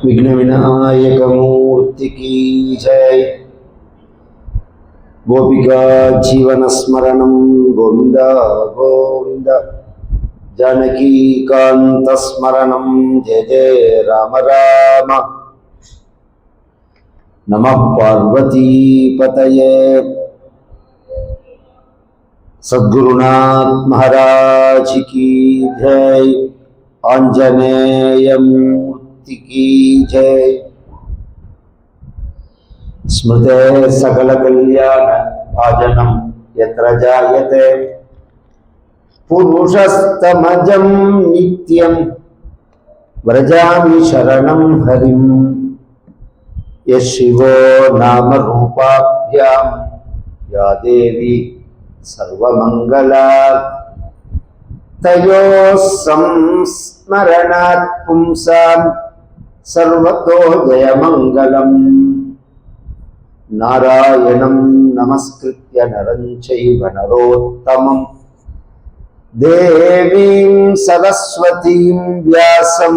विघ्न विनायक मूर्ति की जय। गोपिका जीवन स्मरणं गोविंद गोविंद। जानकी कांत स्मरणं जय जय राम राम। नमः पार्वती पतये। सद्गुरुनाथ महाराज की जय। आंजनेय मूर्ति की जय। स्मृते सकल कल्याण भाजनम यत्र जायते पुरुषस्तमजं नित्यं व्रजामि शरणं हरिं। यः शिवो नाम रूपाभ्यां या देवी सर्वमंगला तयोः संस्मरणात् पुंसां सर्वतो जयमंगलम्। नारायणं नमस्कृत्य नरं चैव नरोत्तमं देवीं सरस्वतीं व्यासं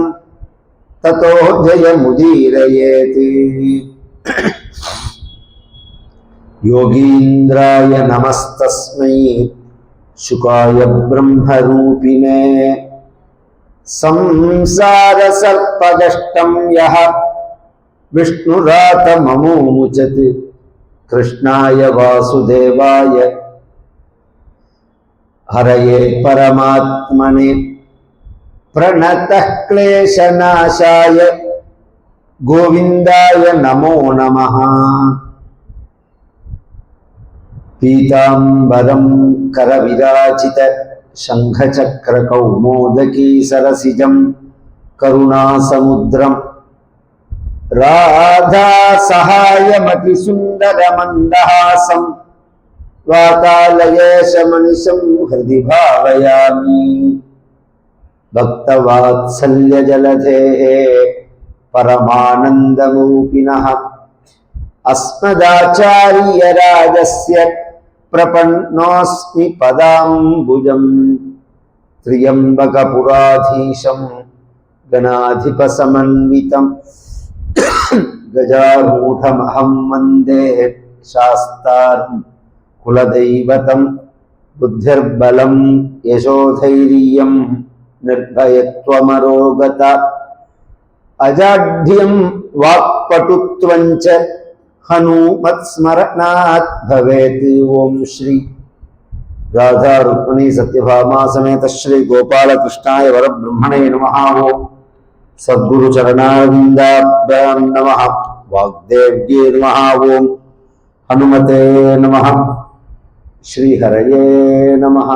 ततो जयमुदीरयेत्। योगीन्द्राय नमस्तस्मै शुकाय ब्रह्मरूपिणे। संसार सर्पदष्टं यः विष्णुरातममुमुचत् कृष्णाय वासुदेवाय हरये परमात्मने प्रणतः क्लेशनाशाय गोविन्दाय नमो नमः। पीताम्बरं करविराजित शंखचक्रकौमोदकी सरसिजं करुणासमुद्रं राधा सहायमति सुन्दरमन्दहासं वातालयेशमनिशं हृदि भावयामि। भक्तवात्सल्यजलधेः परमानन्दमूपिनः अस्मदाचार्यराजस्य प्रपन्नोऽस्मि पदाम्बुजं। त्र्यम्बकपुराधीशं गणाधिपसमन्वितं गजारूढमहं वन्दे शास्तारं कुलदैवतं। बुद्धिर्बलं यशोधैर्यं निर्भयत्वमरोगता अजाढ्यं वाक्पटुत्वं च हनुमत्स्मरणात् भवेत्। ओम श्री राधा रुक्मिणी सत्यभामा समेत श्री गोपाल कृष्णाय वरब्रह्मणे नमः। ओम सद्गुरु चरणारविन्दाभ्यां नमः। वाग्देव्ये नमः। ओम हनुमते नमः। श्री हरये नमः।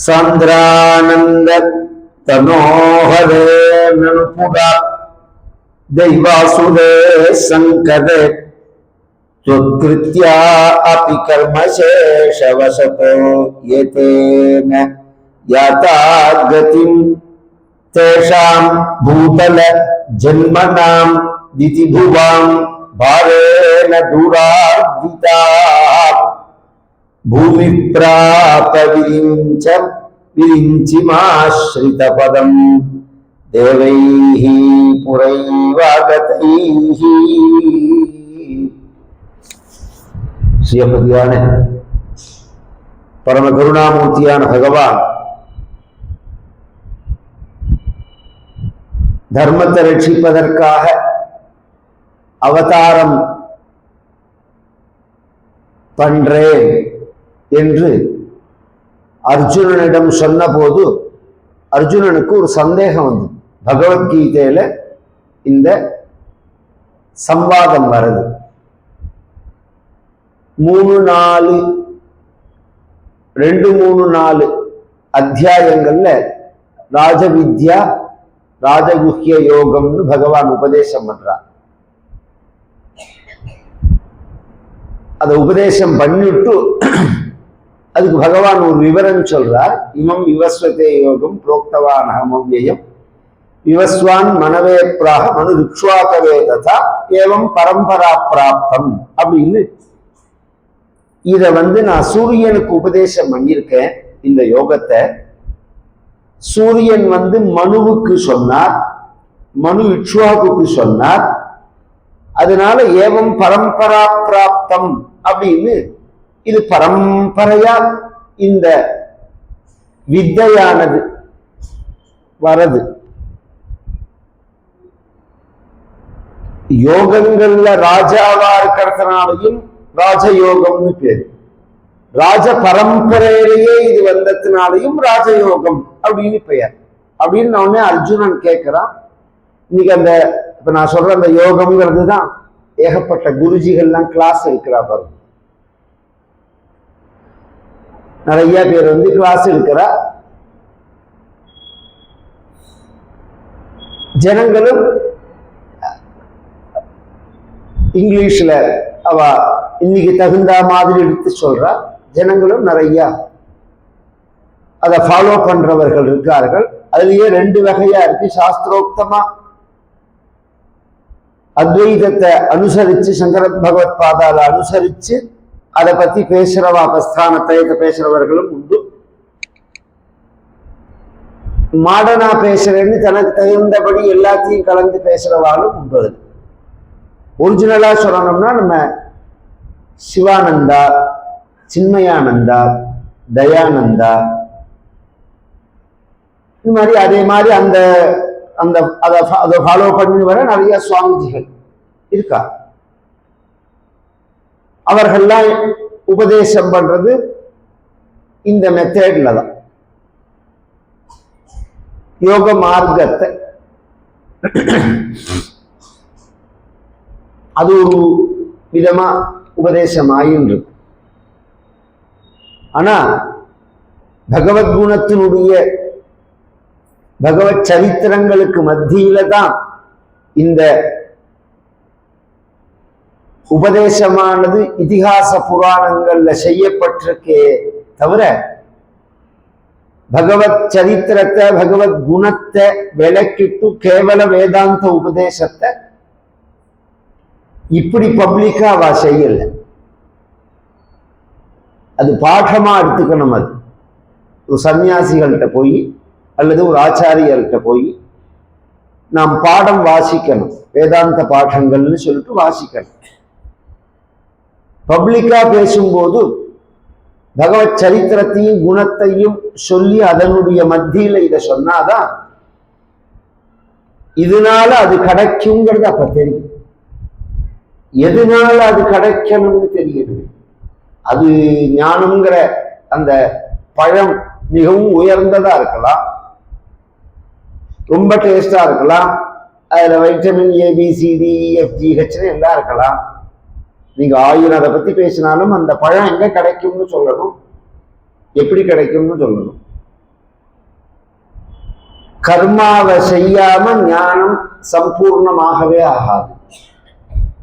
सांद्रानंद तनोहरे ननुपुरा दैवासुरे संकरे त्वत्कृत्या अपि कर्मशेषवशतो येतेन याता गतिं तेषां भूतल जन्मनां दितिभुवां भारेण दुरार्दिता। भूमि प्राप विरिञ्चिमाश्रितपदं देवैः पुरैवागतैः। श्रीयपतिயான பரம கருணாமூர்த்தியான பகவான் தர்மத்தை ரட்சிப்பதற்காக அவதாரம் பண்றேன் என்று அர்ஜுனனிடம் சொன்னபோது அர்ஜுனனுக்கு ஒரு சந்தேகம் வந்தது. பகவத்கீதையில இந்த சம்வாதம் வருது. 2-3-4 அத்தியாயங்கள்ல ராஜவித்யா ராஜகுஹ்ய யோகம்னு பகவான் உபதேசம் பண்றார். அதை உபதேசம் பண்ணிட்டு அதுக்கு பகவான் ஒரு விவரம் சொல்றார். இமம் விவஸ்வதே யோகம் புரோக்தவான் அகமவ்யயம் விவஸ்வான் மனவே பிராக மனு ருக்ஷ்வாகவே ததா ஏவம் பரம்பரா பிராப்தம் அப்படின்னு. இதை நான் சூரியனுக்கு உபதேசம் பண்ணியிருக்கேன் இந்த யோகத்தை. சூரியன் மனுவுக்கு சொன்னார். மனு இக்ஷ்வாகுக்கு சொன்னார். அதனால ஏவம் பரம்பரா பிராப்தம் அப்படின்னு இது பரம்பரையா இந்த வித்தையானது வரது. யோகங்கள்ல ராஜாவா இருக்கிறதுனாலையும் ராஜயோகம்னு பேரு, ராஜ பரம்பரையிலேயே இது வந்ததுனாலையும் ராஜயோகம் அப்படின்னு பெயர் அப்படின்னு உடனே அர்ஜுனன் கேட்கிறான். இன்னைக்கு அந்த இப்ப நான் சொல்ற அந்த யோகம்ங்கிறது தான் ஏகப்பட்ட குருஜிகள்லாம் கிளாஸ் எடுக்கிறா பாருங்க. நிறைய பேர் வந்து கிளாஸ் எடுக்கிறா. ஜனங்களும் இங்கிலீஷ்ல அவ இன்னைக்கு தகுந்த மாதிரி எடுத்து சொல்றா. ஜனங்களும் நிறைய அதை ஃபாலோ பண்றவர்கள் இருக்கார்கள். அதுலயே ரெண்டு வகையா இருக்கு. சாஸ்திரோக்தமா அத்வைதத்தை அனுசரிச்சு சங்கர பகவத் பாதால அனுசரிச்சு அதை பத்தி பேசுறவா, பிரஸ்தானத்தை பேசுறவர்களும் உண்டு. மாடனா பேசுறேன்னு தனக்கு தகுந்தபடி எல்லாத்தையும் கலந்து பேசுறவாலும் உண்டு. ஒரிஜினலா சொல்லணும்னா நம்ம சிவானந்தா, சின்மயானந்தா, தயானந்தா, இந்த மாதிரி அதே மாதிரி அந்த அந்த அதை ஃபாலோ பண்ணி வர நிறைய சுவாமிஜிகள் இருக்கா. அவர்கள்லாம் உபதேசம் பண்றது இந்த மெத்தேட்ல தான், யோக மார்க்கத்தை. அது ஒரு விதமா உபதேசமாயின்று. ஆனா பகவத்குணத்தினுடைய பகவத் சரித்திரங்களுக்கு மத்தியில தான் இந்த உபதேசமானது இதிகாச புராணங்கள்ல செய்யப்பட்டிருக்கே தவிர பகவத் சரித்திரத்தை பகவத் குணத்தை விளக்கிட்டு கேவல வேதாந்த உபதேசத்தை இப்படி பப்ளிக்கா அவ செய்யல. அது பாடமா எடுத்துக்கணும். அது ஒரு சன்னியாசிகள்கிட்ட போய் அல்லது ஒரு ஆச்சாரியர்கிட்ட போய் நாம் பாடம் வாசிக்கணும், வேதாந்த பாடங்கள்னு சொல்லிட்டு வாசிக்கணும். பப்ளிக்கா பேசும்போது பகவத் சரித்திரத்தையும் குணத்தையும் சொல்லி அதனுடைய மத்தியில இதை சொன்னாதான் இதனால அது கிடைக்குங்கிறது அப்ப தெரியும். எதனால அது கிடைக்கணும்னு தெரியுது. அது ஞானம்ங்கிற அந்த பழம் மிகவும் உயர்ந்ததா இருக்கலாம், ரொம்ப டேஸ்டா இருக்கலாம், அதுல வைட்டமின் ABCDEFGH எல்லாம் இருக்கலாம். நீங்க 1000 அதை பத்தி பேசினாலும் அந்த பழம் எங்க கிடைக்கும்னு சொல்லணும், எப்படி கிடைக்கும்னு சொல்லணும். கர்மாவை செய்யாம ஞானம் சம்பூர்ணமாகவே ஆகாது.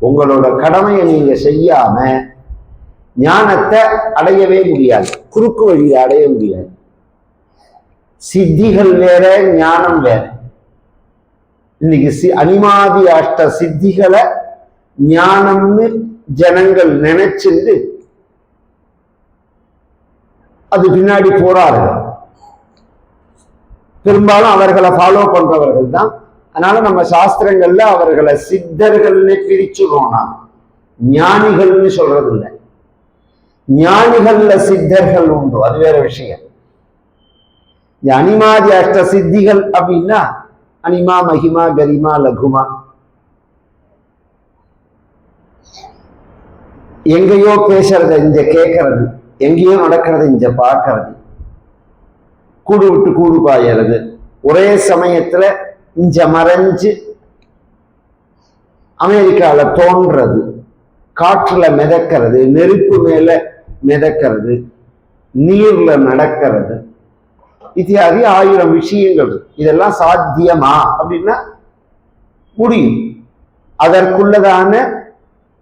உங்களோட கடமையை நீங்க செய்யாம ஞானத்தை அடையவே முடியாது, குறுக்கு வழியை அடைய முடியாது. சித்திகள் வேற, ஞானம் வேற. இன்னைக்கு அனிமாதி அஷ்ட சித்திகளை ஞானம்னு ஜனங்கள் நினைச்சிருந்து அது பின்னாடி போறார்கள். பெரும்பாலும் அவர்களை ஃபாலோ பண்றவர்கள் தான். அதனால நம்ம சாஸ்திரங்கள்ல அவர்களை சித்தர்கள்னு பிரிச்சுடுறோம். நாம் ஞானிகள்னு சொல்றது இல்லை. ஞானிகள்ல சித்தர்கள் உண்டு, அது வேற விஷயம். அனிமாதி அஷ்ட சித்திகள் அப்படின்னா அனிமா, மகிமா, கரிமா, லகுமா, எங்கேயோ பேசுறத இங்க கேட்கறது, எங்கேயோ நடக்கிறத இங்க பார்க்கறது, கூடு விட்டு கூடு பாயறது, ஒரே சமயத்துல இங்க மறைஞ்சு அமெரிக்கால தோன்றது, காற்றுல மிதக்கிறது, நெருப்பு மேல மிதக்கிறது, நீர்ல நடக்கிறது, இத்தியாதி 1000 விஷயங்கள். இதெல்லாம் சாத்தியமா அப்படின்னா முடியும். அதற்குள்ளதான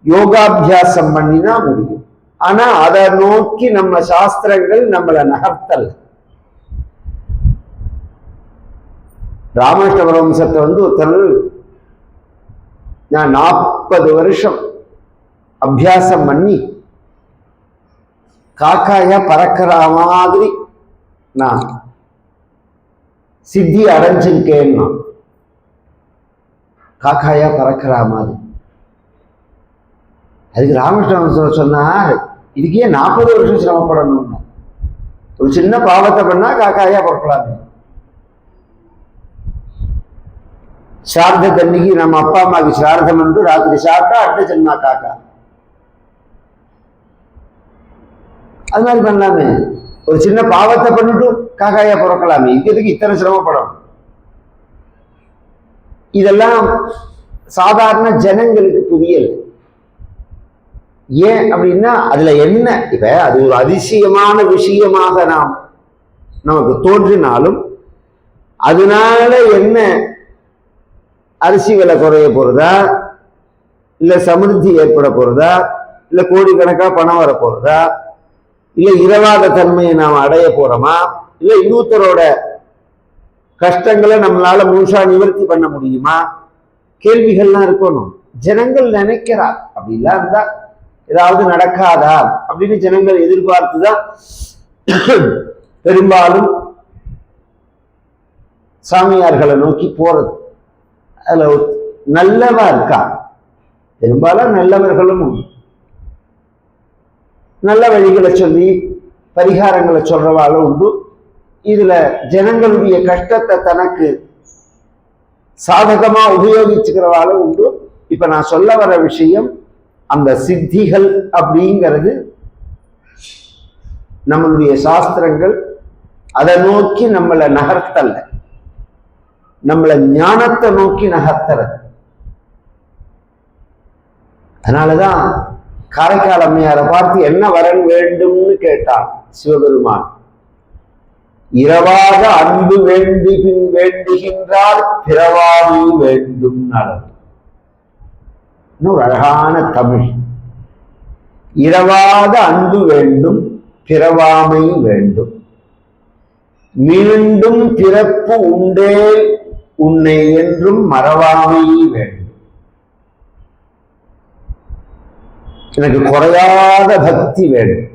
யோகாபியாசம் பண்ணினா முடியும். ஆனா அதை நோக்கி நம்ம சாஸ்திரங்கள் நம்மளை நகர்த்தல். ராமகிருஷ்ண பரமஹம்சத்தை ஒருத்தர் நான் 40 வருஷம் அபியாசம் பண்ணி காக்காயா பறக்கிற மாதிரி நான் சித்தி அடைஞ்சிருக்கேன்னா காக்காயா பறக்கிற மாதிரி. அதுக்கு ராமகிருஷ்ணன் சொன்னார், இதுக்கே 40 வருஷம் சிரமப்படணும்னு. ஒரு சின்ன பாவத்தை பண்ணா காக்காயா பறக்கலாமே. சார்த்தன்னைக்கு நம்ம அப்பா அம்மாவுக்கு சார்த்தம் என்று ராத்திரி சாப்பிட்டா அடுத்த ஜென்மா காக்கா. அது மாதிரி பண்ணலாமே. ஒரு சின்ன பாவத்தை பண்ணிட்டு காக்காயா பிறக்கலாமே. இதுக்கு இத்தனை சிரமப்படணும். இதெல்லாம் சாதாரண ஜனங்களுக்கு புரியல. ஏன் அப்படின்னா அதுல என்ன, இப்ப அது ஒரு அதிசயமான விஷயமாக நமக்கு தோன்றினாலும் அதனால என்ன அரிசி விலை குறைய போறதா, இல்ல சமிருத்தி ஏற்பட போறதா, இல்ல கோடிக்கணக்கா பணம் வர போறதா, இல்ல இரவாத தன்மையை நாம் அடைய போறோமா, இல்ல இன்னொருத்தரோட கஷ்டங்களை நம்மளால முழுசா நிவர்த்தி பண்ண முடியுமா, கேள்விகள்லாம் இருக்கணும். ஜனங்கள் நினைக்கிறார் அப்படிலாம் இருந்தா ஏதாவது நடக்காதா அப்படின்னு ஜனங்கள் எதிர்பார்த்துதான் பெரும்பாலும் சாமியார்களை நோக்கி போறது. அதுல நல்லவா இருக்கா, பெரும்பாலும் நல்லவர்களும் உண்டு. நல்ல வழிகளை சொல்லி பரிகாரங்களை சொல்றவாலும் உண்டு. இதுல ஜனங்களுடைய கஷ்டத்தை தனக்கு சாதகமா உபயோகிச்சுக்கிறவாலும் உண்டு. இப்ப நான் சொல்ல வர விஷயம், அந்த சித்திகள் அப்படிங்கிறது நம்மளுடைய சாஸ்திரங்கள் அதை நோக்கி நம்மளை நகர்த்தல்ல, நம்மளை ஞானத்தை நோக்கி நகர்த்துறது. அதனாலதான் காரைக்கால் அம்மையாரை பார்த்து என்ன வரன் வேண்டும்னு கேட்டான் சிவபெருமான். இரவாத அன்பு வேண்டி பின் வேண்டுகின்றார் பிறவாமை வேண்டும் நலம். ஒரு அழகான தமிழ். இரவாத அன்பு வேண்டும், பிறவாமை வேண்டும். மீண்டும் பிறப்பு உண்டே உன்னை என்றும் மறவாமை வேண்டும். எனக்கு குறையாத பக்தி வேண்டும்.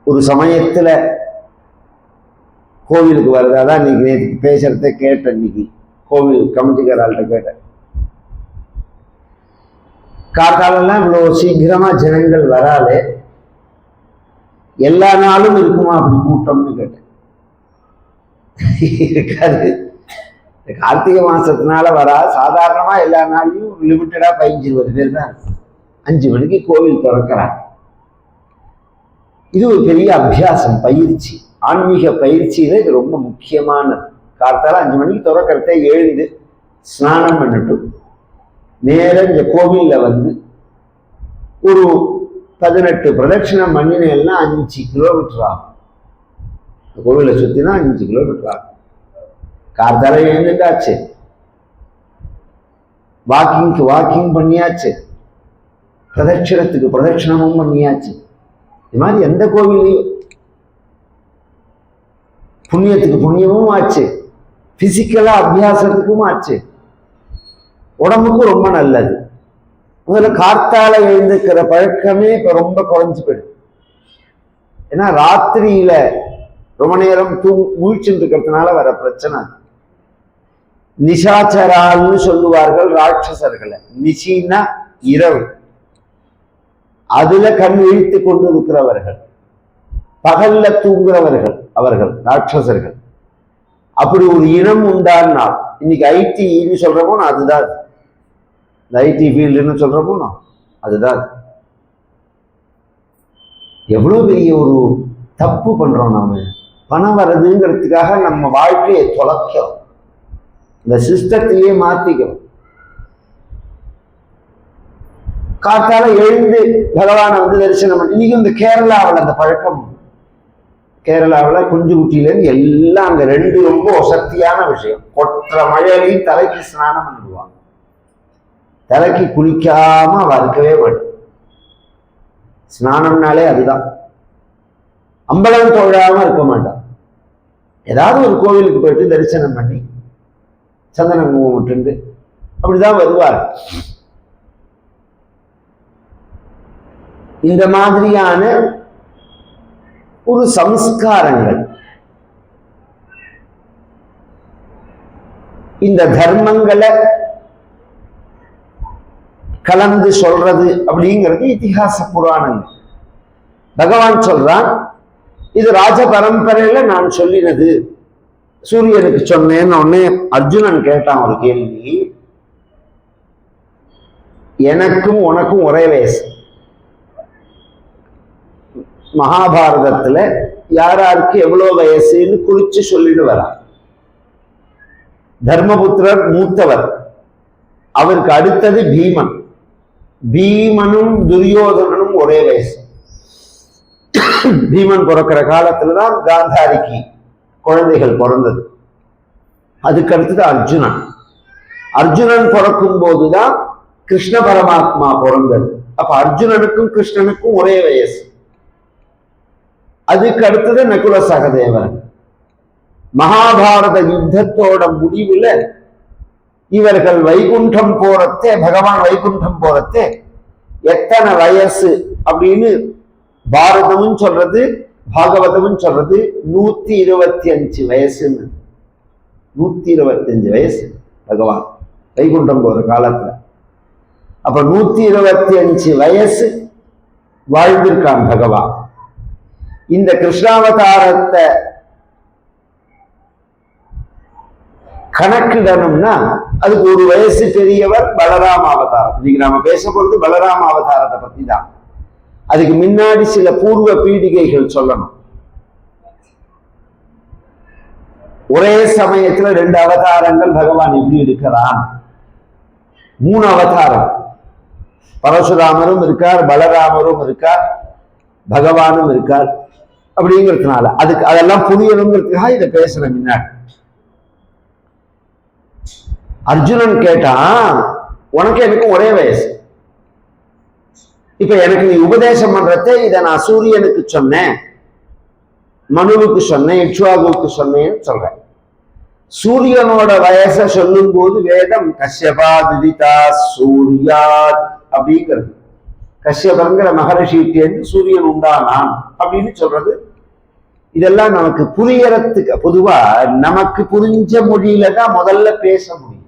ஒரு சமயத்துல கோவிலுக்கு வருதாதான் இன்னைக்கு நேற்று பேசுறத கேட்டேன். இன்னைக்கு கோவில் கமிட்டிக்காரால்கிட்ட கேட்டேன். காத்தாலெல்லாம் இவ்வளவு சீக்கிரமா ஜனங்கள் வராலே, எல்லா நாளும் இருக்குமா அப்படி கூட்டம்னு கேட்டேன். இருக்காது. கார்த்திகை மாசத்தினால வரா, சாதாரணமா எல்லா நாளையும் லிமிட்டடா 15-20 பேர் தான் இருக்கும். 5 மணிக்கு கோவில் திறக்கிறாங்க. இது ஒரு பெரிய அபியாசம், பயிற்சி, ஆன்மீக பயிற்சியில இது ரொம்ப முக்கியமானது. கார்த்தால 5 மணிக்கு திறக்கிறத எழுந்து ஸ்நானம் பண்ணிட்டு நேரம் இந்த கோவில்ல வந்து ஒரு 18 பிரதட்சிணம் பண்ணினேன்னா 5 கிலோமீட்டர் ஆகும். கோவிலை சுத்தினா 5 கிலோமீட்டர் ஆகும். கார்த்தால எழுந்துட்டாச்சு, வாக்கிங் பண்ணியாச்சு, பிரதட்சிணத்துக்கு பிரதட்சிணமும் பண்ணியாச்சு. இது மாதிரி எந்த கோவிலையும் புண்ணியத்துக்கு புண்ணியமும் ஆச்சு, பிசிக்கலா அபியாசத்துக்கும் ஆச்சு, உடம்புக்கும் ரொம்ப நல்லது. முதல்ல கார்த்தால எழுந்துக்கிற பழக்கமே இப்ப ரொம்ப குறைஞ்சு போயிடுது. ஏன்னா ராத்திரியில ரொம்ப நேரம் முழிச்சுட்டு இருக்கிறதுனால வர பிரச்சனை. நிஷாச்சரால்னு சொல்லுவார்கள் ராட்சசர்களை. நிஷின்னா இரவு, அதுல கண் இழுத்து கொண்டு இருக்கிறவர்கள், பகல்ல தூங்குறவர்கள் அவர்கள் ராட்சசர்கள். அப்படி ஒரு இனம் உண்டான்னா இன்னைக்கு ஐடின்னு சொல்றோமோ அதுதான், இந்த ஐடி ஃபீல்டுன்னு சொல்றோமோ அதுதான். எவ்வளவு பெரிய ஒரு தப்பு பண்றோம் நாம. பணம் வர்றதுங்கிறதுக்காக நம்ம வாழ்க்கையை தொலைக்கிறோம், இந்த சிஸ்டத்தையே மாத்திக்கிறோம். காத்தால எழுந்து பகவானை வந்து தரிசனம் பண்ணி, இன்னைக்கு இந்த கேரளாவில் அந்த பழக்கம், கேரளாவில் குஞ்சுக்குட்டியிலேருந்து எல்லாம் அங்க 2 ரொம்ப சக்தியான விஷயம். கொற்ற மழையிலையும் தலைக்கு ஸ்நானம் பண்ணிடுவாங்க. தலைக்கு குளிக்காம வறுக்கவே மாட்டோம். ஸ்நானம்னாலே அதுதான். அம்பலம் தொழாம இருக்க மாட்டான். ஏதாவது ஒரு கோவிலுக்கு போயிட்டு தரிசனம் பண்ணி சந்தன குங்குமம் விட்டு அப்படிதான் வருவார். இந்த மாதிரியான ஒரு சம்ஸ்காரங்கள் இந்த தர்மங்களை கலந்து சொல்றது அப்படிங்கிறது இதிகாச புராணங்கள். பகவான் சொல்றான், இது ராஜ பரம்பரையில நான் சொல்லினது, சூரியனுக்கு சொன்னேன்னு உடனே அர்ஜுனன் கேட்டான் ஒரு கேள்வி. எனக்கும் உனக்கும் ஒரே வயசு. மகாபாரதத்துல யாராருக்கு எவ்வளவு வயசுன்னு குறிச்சு சொல்லிட்டு வரான். தர்மபுத்திரர் மூத்தவர், அவருக்கு அடுத்தது பீமன். பீமனும் துரியோதனனும் ஒரே வயசு. பீமன் பிறக்கிற காலத்துலதான் காந்தாரிக்கு குழந்தைகள் பிறந்தது. அதுக்கு அடுத்தது அர்ஜுனன். அர்ஜுனன் பிறக்கும் போதுதான் கிருஷ்ண பரமாத்மா பிறந்தது. அப்ப அர்ஜுனனுக்கும் கிருஷ்ணனுக்கும் ஒரே வயசு. அதுக்கு அடுத்தது நகுல சகதேவன். மகாபாரத யுத்தத்தோட முடிவுல இவர்கள் வைகுண்டம் போறத்தே, பகவான் வைகுண்டம் போறத்தே எத்தனை வயசு அப்படின்னு பாரதமும் சொல்றது, பாகவதமும் சொல்றது 125 வயசுன்னு. 125 வயசு பகவான் வைகுண்டம் போற காலத்துல. அப்ப 125 வயசு வாழ்ந்திருக்கான் பகவான். இந்த கிருஷ்ணாவதாரத்தை கணக்கிடணும்னா அதுக்கு ஒரு வயசு பெரியவர் பலராம அவதாரம். இன்னைக்கு நாம பேச போறது பலராம அவதாரத்தை பத்தி தான். அதுக்கு முன்னாடி சில பூர்வ பீடிகைகள் சொல்லணும். ஒரே சமயத்துல 2 அவதாரங்கள் பகவான் எப்படி எடுக்கிறான்? 3 அவதாரம். பரசுராமரும் இருக்கார், பலராமரும் இருக்கார், பகவானும் இருக்கார். அப்படிங்கிறதுனால அதுக்கு அதெல்லாம் புரியணுங்கிறதுக்காக இதை பேசுறேன். முன்னாடி அர்ஜுனன் கேட்டான், உனக்கு எனக்கும் ஒரே வயசு. இப்ப எனக்கு நீ உபதேசம் பண்றத இதை நான் சூரியனுக்கு சொன்னேன், மனுவுக்கு சொன்னேன், இக்ஷ்வாகுவுக்கு சொன்னேன்னு சொல்றேன். சூரியனோட வயசை சொல்லும் போது வேதம் கஷ்யபா திதிதா சூர்யாத் அப்படிங்கிறது. கஷ்யபங்கிற மகரிஷிட்டேருந்து சூரியன் உண்டானான் அப்படின்னு சொல்றது. இதெல்லாம் நமக்கு புரியறதுக்கு, பொதுவா நமக்கு புரிஞ்ச மொழியில தான் முதல்ல பேச முடியும்.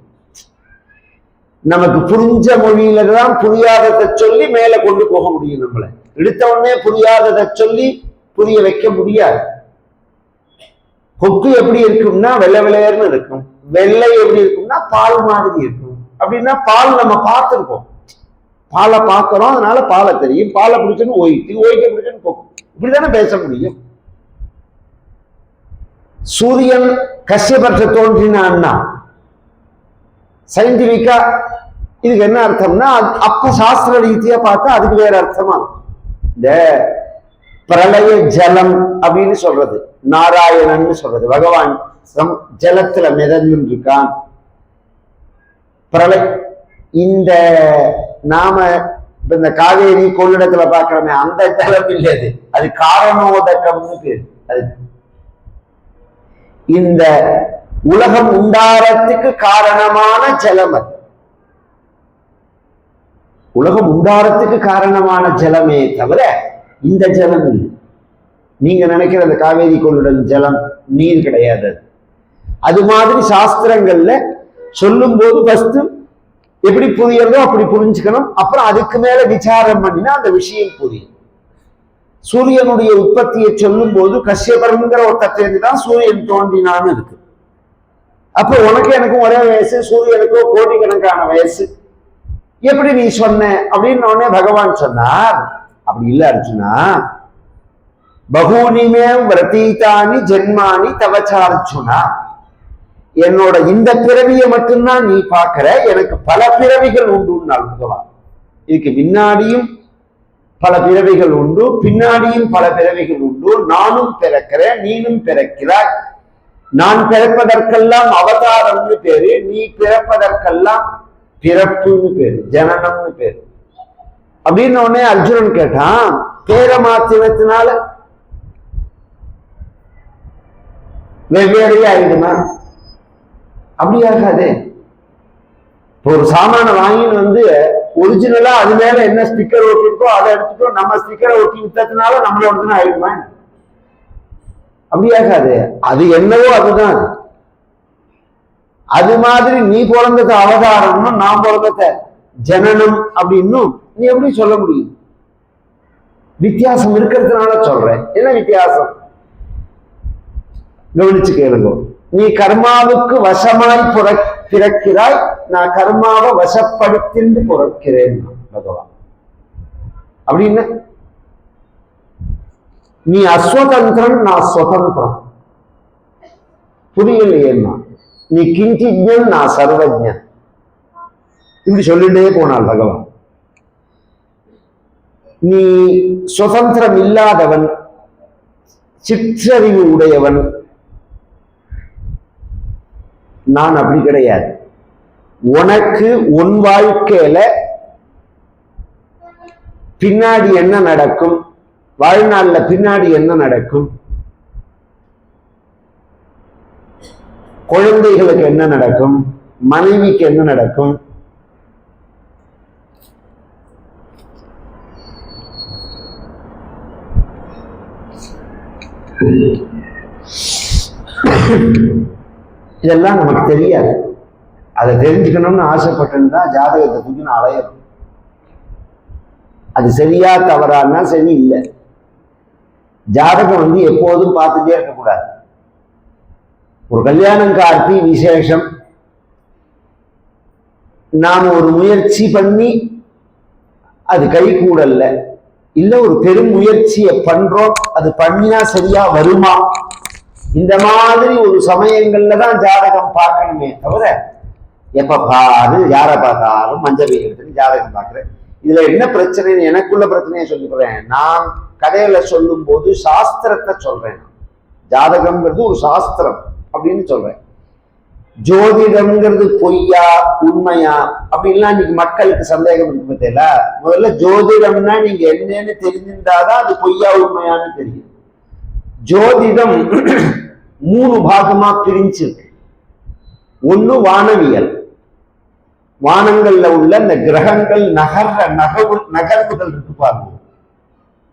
நமக்கு புரிஞ்ச மொழியில தான் புரியாததை சொல்லி மேல கொண்டு போக முடியும். நம்மளை எடுத்த உடனே புரியாததை சொல்லி புரிய வைக்க முடியாது. கொக்கு எப்படி இருக்கும்னா வெள்ளை வெள்ளையர்னு இருக்கும், வெள்ளை எப்படி இருக்கும்னா பால் மாதிரி இருக்கும். அப்படின்னா பால் நம்ம பார்த்துருக்கோம், பாலை பார்க்கிறோம், அதனால பாலை தெரியும். பாலை பிடிச்சுன்னு ஒயிட்டு, ஒயிட்டை பிடிச்சுன்னு கொக்கு, இப்படித்தானே பேச முடியும். சூரியன் கஷ்யபற்ற தோன்றினான்னா சயின்டிபிக்கா இதுக்கு என்ன அர்த்தம்னா, அப்ப சாஸ்திர ரீதியா பார்த்தா அதுக்கு வேற அர்த்தமா. இந்த பிரளய ஜலம் அப்படின்னு சொல்றது, நாராயணன் சொல்றது, பகவான் ஜலத்துல மிதந்து இருக்கான். பிரளய இந்த நாம இந்த காவேரி கொள்ளிடத்துல பாக்குறோமே அந்த ஜலம் இல்லது, அது காரணோதகம்னு பேரு. அது இந்த உலகம் உண்டாரத்துக்கு காரணமான ஜலம். அது உலகம் உண்டாரத்துக்கு காரணமான ஜலமே தவிர இந்த ஜலம் இல்லை. நீங்க நினைக்கிற அந்த காவேரி கொள்ளிடம் ஜலம் நீர் கிடையாது. அது மாதிரி சாஸ்திரங்கள்ல சொல்லும் போது ஃபர்ஸ்ட் எப்படி புரியறதோ அப்படி புரிஞ்சுக்கணும். அப்புறம் அதுக்கு மேல விசாரம் பண்ணினா அந்த விஷயம் புரியும். சூரியனுடைய உற்பத்தியை சொல்லும் போது கஷ்யபர்ங்கிற ஒருத்தேர்ந்து தான் சூரியன் தோன்றினான்னு இருக்கு. அப்ப உனக்கு எனக்கும் ஒரே வயசு, சூரியனுக்கோ கோடிக்கணக்கான வயசு, எப்படி நீ சொன்ன அப்படின்னு உடனே பகவான் சொன்னார், அப்படி இல்ல அர்ஜுனா, பகூனிமே விரதீதானி ஜென்மானி தவச்சார்ஜுனா, என்னோட இந்த பிறவியை மட்டும்தான் நீ பார்க்கிற, எனக்கு பல பிறவிகள் உண்டுன்னாள் பகவான். இதுக்கு முன்னாடியும் பல பிறவிகள் உண்டு, பின்னாடியும் பல பிறவிகள் உண்டு. நானும் பிறக்கிறேன், நீனும் பிறக்கிறாய். நான் பிறப்பதற்கெல்லாம் அவதாரம்னு பேரு, நீ பிறப்பதற்கெல்லாம் பிறப்புன்னு பேரு, ஜனனம்னு பேரு. அப்படின்னு உடனே அர்ஜுனன் கேட்டான், பேர மாத்திரத்தினால வெவ்வேறையே ஆயிடுமா? அப்படி ஆகாதே. இப்போ ஒரு சாமான வாங்கின்னு வந்து ஒரிஜினலா அது மேல என்ன ஸ்டிக்கர் ஒட்டிருக்கோ அதை எடுத்துட்டோம், நம்ம ஸ்டிக்கரை ஒட்டி விட்டதுனால நம்மளோட ஆயிடுமா? அப்படி ஆகாது. அது என்னவோ அதுதான். அது மாதிரி நீ பிறந்தது அவதாரம்னும் நான் பிறந்தத ஜனனம் அப்படின்னும் நீ எப்படி சொல்ல முடியும்? வித்தியாசம் இருக்கிறதுனால சொல்றேன். என்ன வித்தியாசம் கவனிச்சு கேளுங்க. நீ கர்மாவுக்கு வசமாய் பிறக்கிறாய், நான் கர்மாவை வசப்படுத்திட்டு பிறக்கிறேன் பகவான். அப்படின்னு நீ அஸ்வதந்திரன், நான் சுதந்திரம். புரியலையேன்னா நீ கிஞ்சிஜன், நான் சர்வஜன். இப்படி சொல்லிட்டே போனாள் பகவான். நீ சுதந்திரம் இல்லாதவன், சிற்றறிவு உடையவன், நான் அப்படி கிடையாது. உனக்கு உன் வாழ்க்கையில பின்னாடி என்ன நடக்கும், வாழ்நாள்ல பின்னாடி என்ன நடக்கும், குழந்தைகளுக்கு என்ன நடக்கும், மனைவிக்கு என்ன நடக்கும், இதெல்லாம் நமக்கு தெரியாது. அதை தெரிஞ்சுக்கணும்னு ஆசைப்பட்டிருந்தா ஜாதகத்தை தூக்கி நான் அலையணும். அது சரியா தவறான்னா சரி இல்லை. ஜாதகம் எப்போதும் பார்த்துட்டே இருக்கக்கூடாது. ஒரு கல்யாணம் கார்த்தி விசேஷம், நாம் ஒரு முயற்சி பண்ணி அது கை கூடல்ல, இல்ல ஒரு பெரும் முயற்சியை பண்றோம், அது பண்ணினா சரியா வருமா, இந்த மாதிரி ஒரு சமயங்கள்ல தான் ஜாதகம் பார்க்கணுமே தவிர எப்ப பாரு யாரை பார்த்தாலும் மஞ்சள் எடுத்துன்னு ஜாதகம் பார்க்கிறேன். இதுல என்ன பிரச்சனைன்னு எனக்குள்ள பிரச்சனையை சொல்லிக்கிறேன். நான் கதையில சொல்லும் போது சாஸ்திரத்தை சொல்றேன். ஜாதகம்ங்கிறது ஒரு சாஸ்திரம் அப்படின்னு சொல்றேன். ஜோதிடம்ங்கிறது பொய்யா உண்மையா அப்படின்லாம் இன்னைக்கு மக்களுக்கு சந்தேகம் இருக்கு பத்தியில. முதல்ல ஜோதிடம்னா நீங்க என்னன்னு தெரிஞ்சிருந்தாதான் அது பொய்யா உண்மையான்னு தெரியும். ஜோதிடம் 3 பாகமா பிரிஞ்சிருக்கு. ஒண்ணு வானவியல், வானங்கள்ல உள்ள இந்த கிரகங்கள் நகர்வுகள் இருக்கு பாருங்க,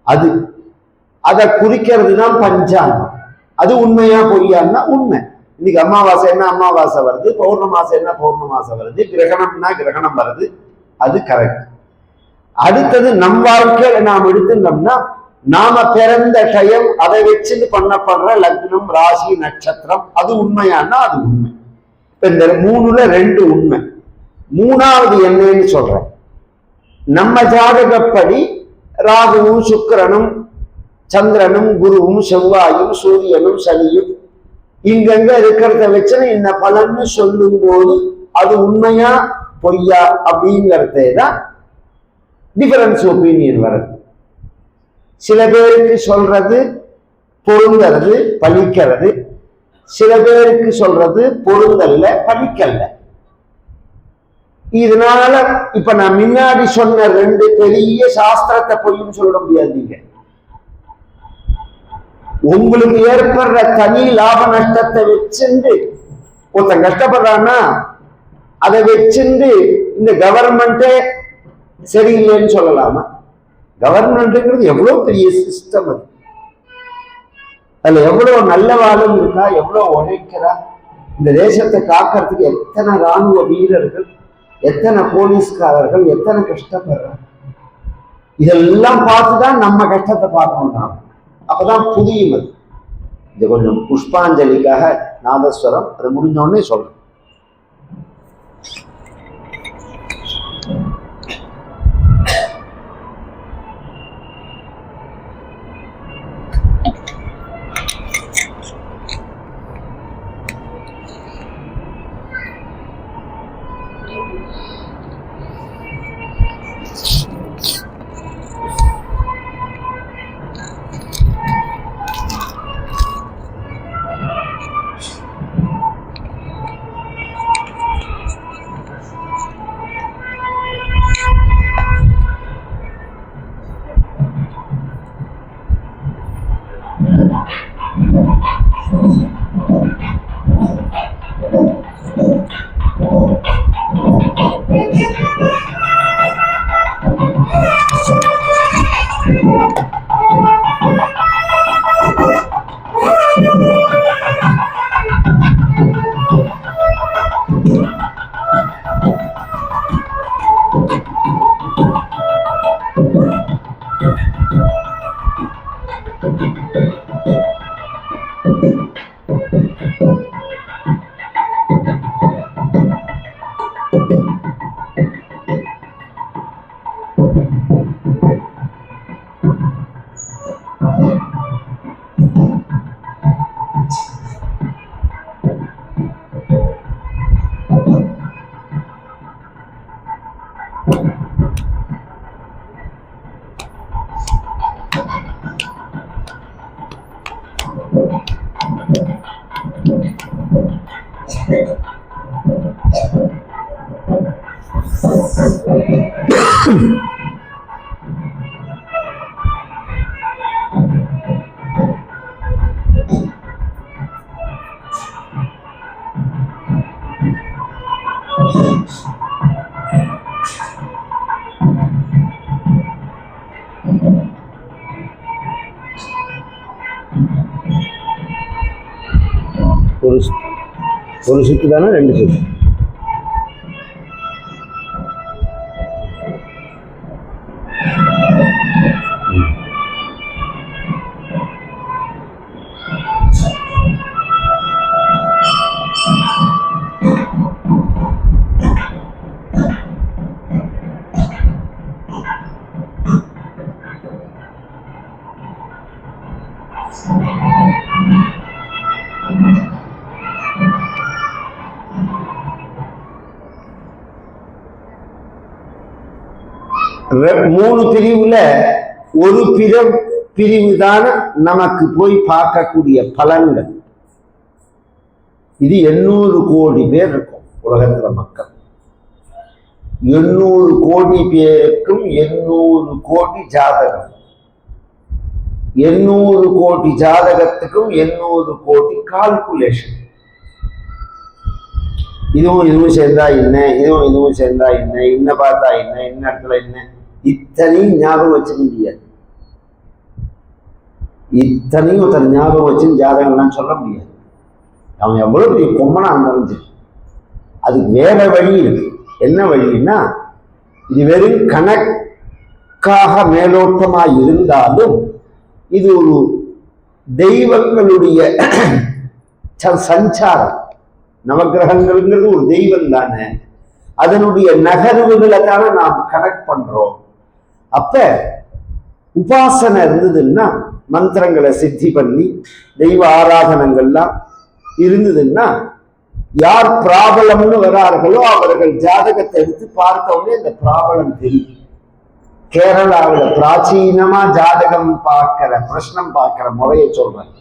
அது அதை குறிக்கிறது தான் பஞ்சாங்கம். அது உண்மையா பொய்யான்னா உண்மை. இன்னைக்கு அமாவாசை என்ன அமாவாசை வருது, பௌர்ணமாசை என்ன பௌர்ணமாசை வருது, கிரகணம்னா கிரகணம் வருது, அது கரெக்ட். அடுத்தது நம் வாழ்க்கையில நாம் எடுத்துட்டோம்னா நாம பிறந்த டயம், அதை வச்சுன்னு பண்ணப்படுற லக்னம் ராசி நட்சத்திரம், அது உண்மையானா அது உண்மை. இப்ப இந்த 3ல 2 உண்மை. 3வது என்னன்னு சொல்றேன். நம்ம ஜாதகப்படி ராகுவும் சுக்கிரனும் சந்திரனும் குருவும் செவ்வாயும் சூரியனும் சனியும் இங்கங்க இருக்கிறத வச்சு இந்த பலன்னு சொல்லும் போது அது உண்மையா பொய்யா அப்படிங்கிறதே தான் டிஃபரன்ஸ் ஒப்பீனியன் வருது. சில பேருக்கு சொல்றது பொருந்தறது பலிக்கிறது, சில பேருக்கு சொல்றது பொருந்தல்ல பலிக்கல்ல. இதனால இப்ப நான் முன்னாடி சொன்ன 2 பெரிய சாஸ்திரத்தை பொய்யும் சொல்ல முடியாது. நீங்க உங்களுக்கு ஏற்படுற தனி லாப நஷ்டத்தை வச்சுண்டு ஒருத்தன் கஷ்டப்படுறான்னா அதை வச்சுண்டு இந்த கவர்மெண்டே சரியில்லைன்னு சொல்லலாமா? கவர்மெண்ட்ங்கிறது எவ்வளவு பெரிய சிஸ்டம். அதுல எவ்வளவு நல்லவாளும் இருக்கா, எவ்வளவு உழைக்கிறா. இந்த தேசத்தை காக்கிறதுக்கு எத்தனை ராணுவ வீரர்கள், எத்தனை போலீஸ்காரர்கள், எத்தனை கஷ்டப்படுறாங்க. இதெல்லாம் பார்த்துதான் நம்ம கஷ்டத்தை பார்க்கணும். நாம் அப்பதான் புரியும். அது இது கொஞ்சம் புஷ்பாஞ்சலிக்காக நாதஸ்வரம் அதை முடிஞ்சோடனே சொல்றேன். ஒரு சுற்று தானே, 2 சுற்று. மூணு பிரிவுல ஒரு பிரிவு தான் நமக்கு போய் பார்க்கக்கூடிய பலன்கள். இது 800 கோடி பேர் இருக்கும் உலகத்துல மக்கள். 800 கோடி பேருக்கும் 800 கோடி ஜாதகம். 800 கோடி ஜாதகத்துக்கும் 800 கோடி கால்குலேஷன். இதுவும் சேர்ந்தா என்ன, இதுவும் சேர்ந்தா என்ன, இன்ன பார்த்தா என்ன, இன்ன இடத்துல என்ன, இத்தனையும் ஞாபகம் வச்சுக்க முடியாது. இத்தனையும் ஒருத்தர் ஞாபகம் வச்சு ஜாதகம்லாம் சொல்ல முடியாது. அவன் எவ்வளவு பெரிய கொம்மனா இருந்தாலும் சரி. அதுக்கு வேற வழி இருக்கு. என்ன வழின்னா, இது வெறும் கணக்காக மேலோட்டமா இருந்தாலும் இது ஒரு தெய்வங்களுடைய சஞ்சாரம். நவகிரகங்கள்ங்கிறது ஒரு தெய்வம் தானே, அதனுடைய நகர்வுகளை தானே நாம் கனெக்ட் பண்றோம். அப்ப உபாசனை இருந்ததுன்னா, மந்திரங்களை சித்தி பண்ணி தெய்வ ஆராதனங்கள்லாம் இருந்ததுன்னா, யார் பிராபலம்னு வரார்களோ அவர்கள் ஜாதகத்தை எடுத்து பார்த்தோன்னே இந்த பிராபலம் தெரியும். கேரளாவில் பிராச்சீனமா ஜாதகம் பார்க்கிற, பிரஷ்னம் பார்க்கிற முறையை சொல்றேன்.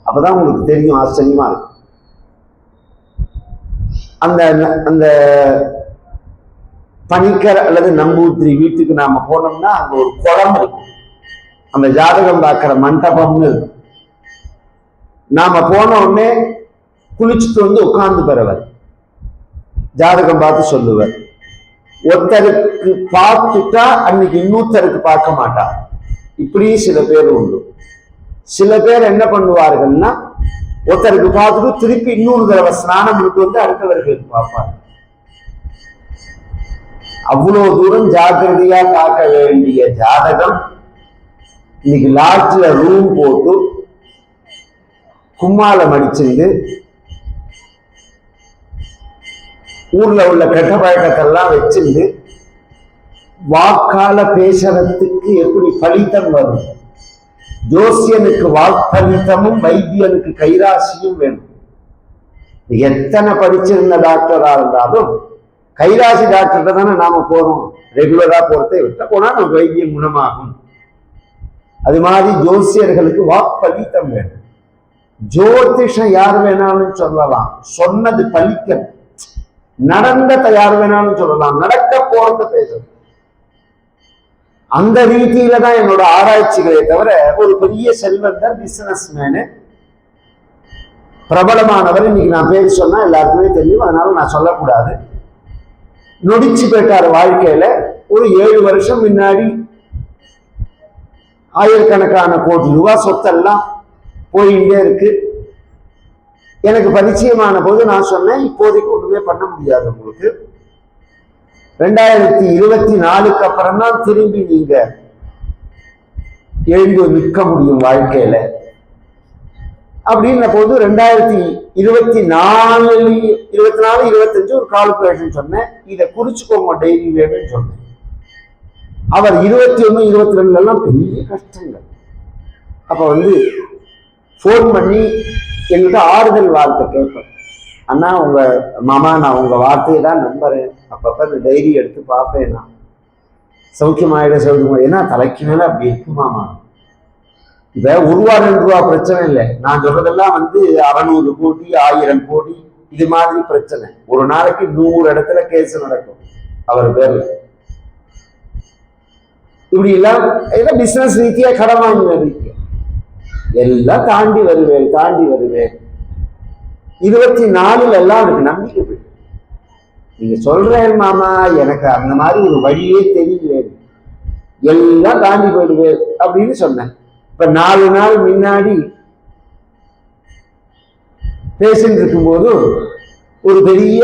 அப்பதான் உங்களுக்கு தெரியும், ஆச்சரியமா இருக்கும். அந்த அந்த பணிக்கர் அல்லது நம்பூத்திரி வீட்டுக்கு நாம போனோம்னா அங்க ஒரு குளம் இருக்கும். அந்த ஜாதகம் பார்க்கிற மண்டபம்னு இருக்கும். நாம போன உடனே குளிச்சுட்டு வந்து உட்கார்ந்து பெறவர் ஜாதகம் பார்த்து சொல்லுவார். ஒருத்தருக்கு பார்த்துட்டா அன்னைக்கு இன்னொருத்தருக்கு பார்க்க மாட்டார். இப்படி சில பேர் உண்டு. சில பேர் என்ன பண்ணுவார்கள்னா, ஒருத்தருக்கு பார்த்துட்டு திருப்பி இன்னொரு தடவை ஸ்நானம் பண்ணிட்டு வந்து அடுத்தவர்களுக்கு பார்ப்பார். அவ்வளவு தூரம் ஜாக்கிரதையா பார்க்க வேண்டிய ஜாதகம் இன்னைக்கு லாட்ஜ்ல ரூம் போட்டு கும்மாளம் அடிச்சிருந்து ஊர்ல உள்ள கெட்ட பழக்கத்தெல்லாம் வச்சிருந்து வாக்கால பேசுறதுக்கு எப்படி பலித்தம் வரும்? ஜோசியனுக்கு வாக்பலித்தமும் வைத்தியனுக்கு கைராசியும் வேணும். எத்தனை படிச்சிருந்த டாக்டரா இருந்தாலும் கைராசி டாக்டர்கிட்ட தானே நாம போறோம். ரெகுலரா போறதை விட்ட போனா நம்ம வைத்தியம் குணமாகும். அது மாதிரி ஜோசியர்களுக்கு வாக்பலித்தம் வேணும். ஜோதிஷம் யார் வேணாலும் சொல்லலாம், சொன்னது பலிக்க. நடந்ததை யார் வேணாலும் சொல்லலாம், நடக்க போறத பேசணும். அந்த ரீதியில தான் என்னோட ஆராய்ச்சிகளே தவிர, ஒரு பெரிய செல்வந்தர், பிசினஸ் மேனு, பிரபலமானவர், இன்னைக்கு நான் பேர் சொன்னா எல்லாருக்குமே தெரியும், அதனால நான் சொல்லக்கூடாது, நொடிச்சு போயிட்டார் வாழ்க்கையில. ஒரு 7 வருஷம் முன்னாடி ஆயிரக்கணக்கான கோடி ரூபாய் சொத்தெல்லாம் போயிட்டே இருக்கு. எனக்கு பரிச்சயமான போது நான் சொன்னேன், இப்போதைக்கு ஒண்ணுமே பண்ண முடியாது உங்களுக்கு. 2024க்கு அப்புறம் தான் திரும்பி நீங்க எழுந்து நிற்க முடியும் வாழ்க்கையில அப்படின்ன போது 2024, 24, 25 ஒரு கால்குலேஷன் சொன்னேன். இதை குறிச்சுக்கோங்க டெய்லின்னு சொன்னேன். அவர் 21, 22 எல்லாம் பெரிய கஷ்டங்கள். அப்ப போன் பண்ணி எங்கிட்ட ஆறுதல் வார்த்தை கேட்பேன். அண்ணா, உங்க மாமா, நான் உங்க வார்த்தையை தான் நம்புறேன், அப்பப்ப இந்த டைரி எடுத்து பார்ப்பேன், நான் சௌக்கியமாயிடும். ஏன்னா தலைக்கு மேல அப்படி இருக்கு மாமா. இப்ப 1 ரூபா 2 ரூபா பிரச்சனை இல்லை. நான் சொல்றதெல்லாம் 600 கோடி 1000 கோடி இது மாதிரி பிரச்சனை. ஒரு நாளைக்கு 100 இடத்துல கேஸ் நடக்கும் அவர் பேர்ல. இப்படி எல்லாம் பிசினஸ் ரீதியா கடன் வாங்கின ரீதியா எல்லாம் தாண்டி வருவேன் 24 எல்லாம் அவருக்கு நம்பிக்கை போயிட்டு, நீங்க சொல்றேன் மாமா எனக்கு அந்த மாதிரி ஒரு வழியே தெரியல, எல்லாம் தாண்டி போயிடுவேன் அப்படின்னு சொன்னேன். இப்ப 4 நாள் முன்னாடி பேசிட்டு இருக்கும்போது ஒரு பெரிய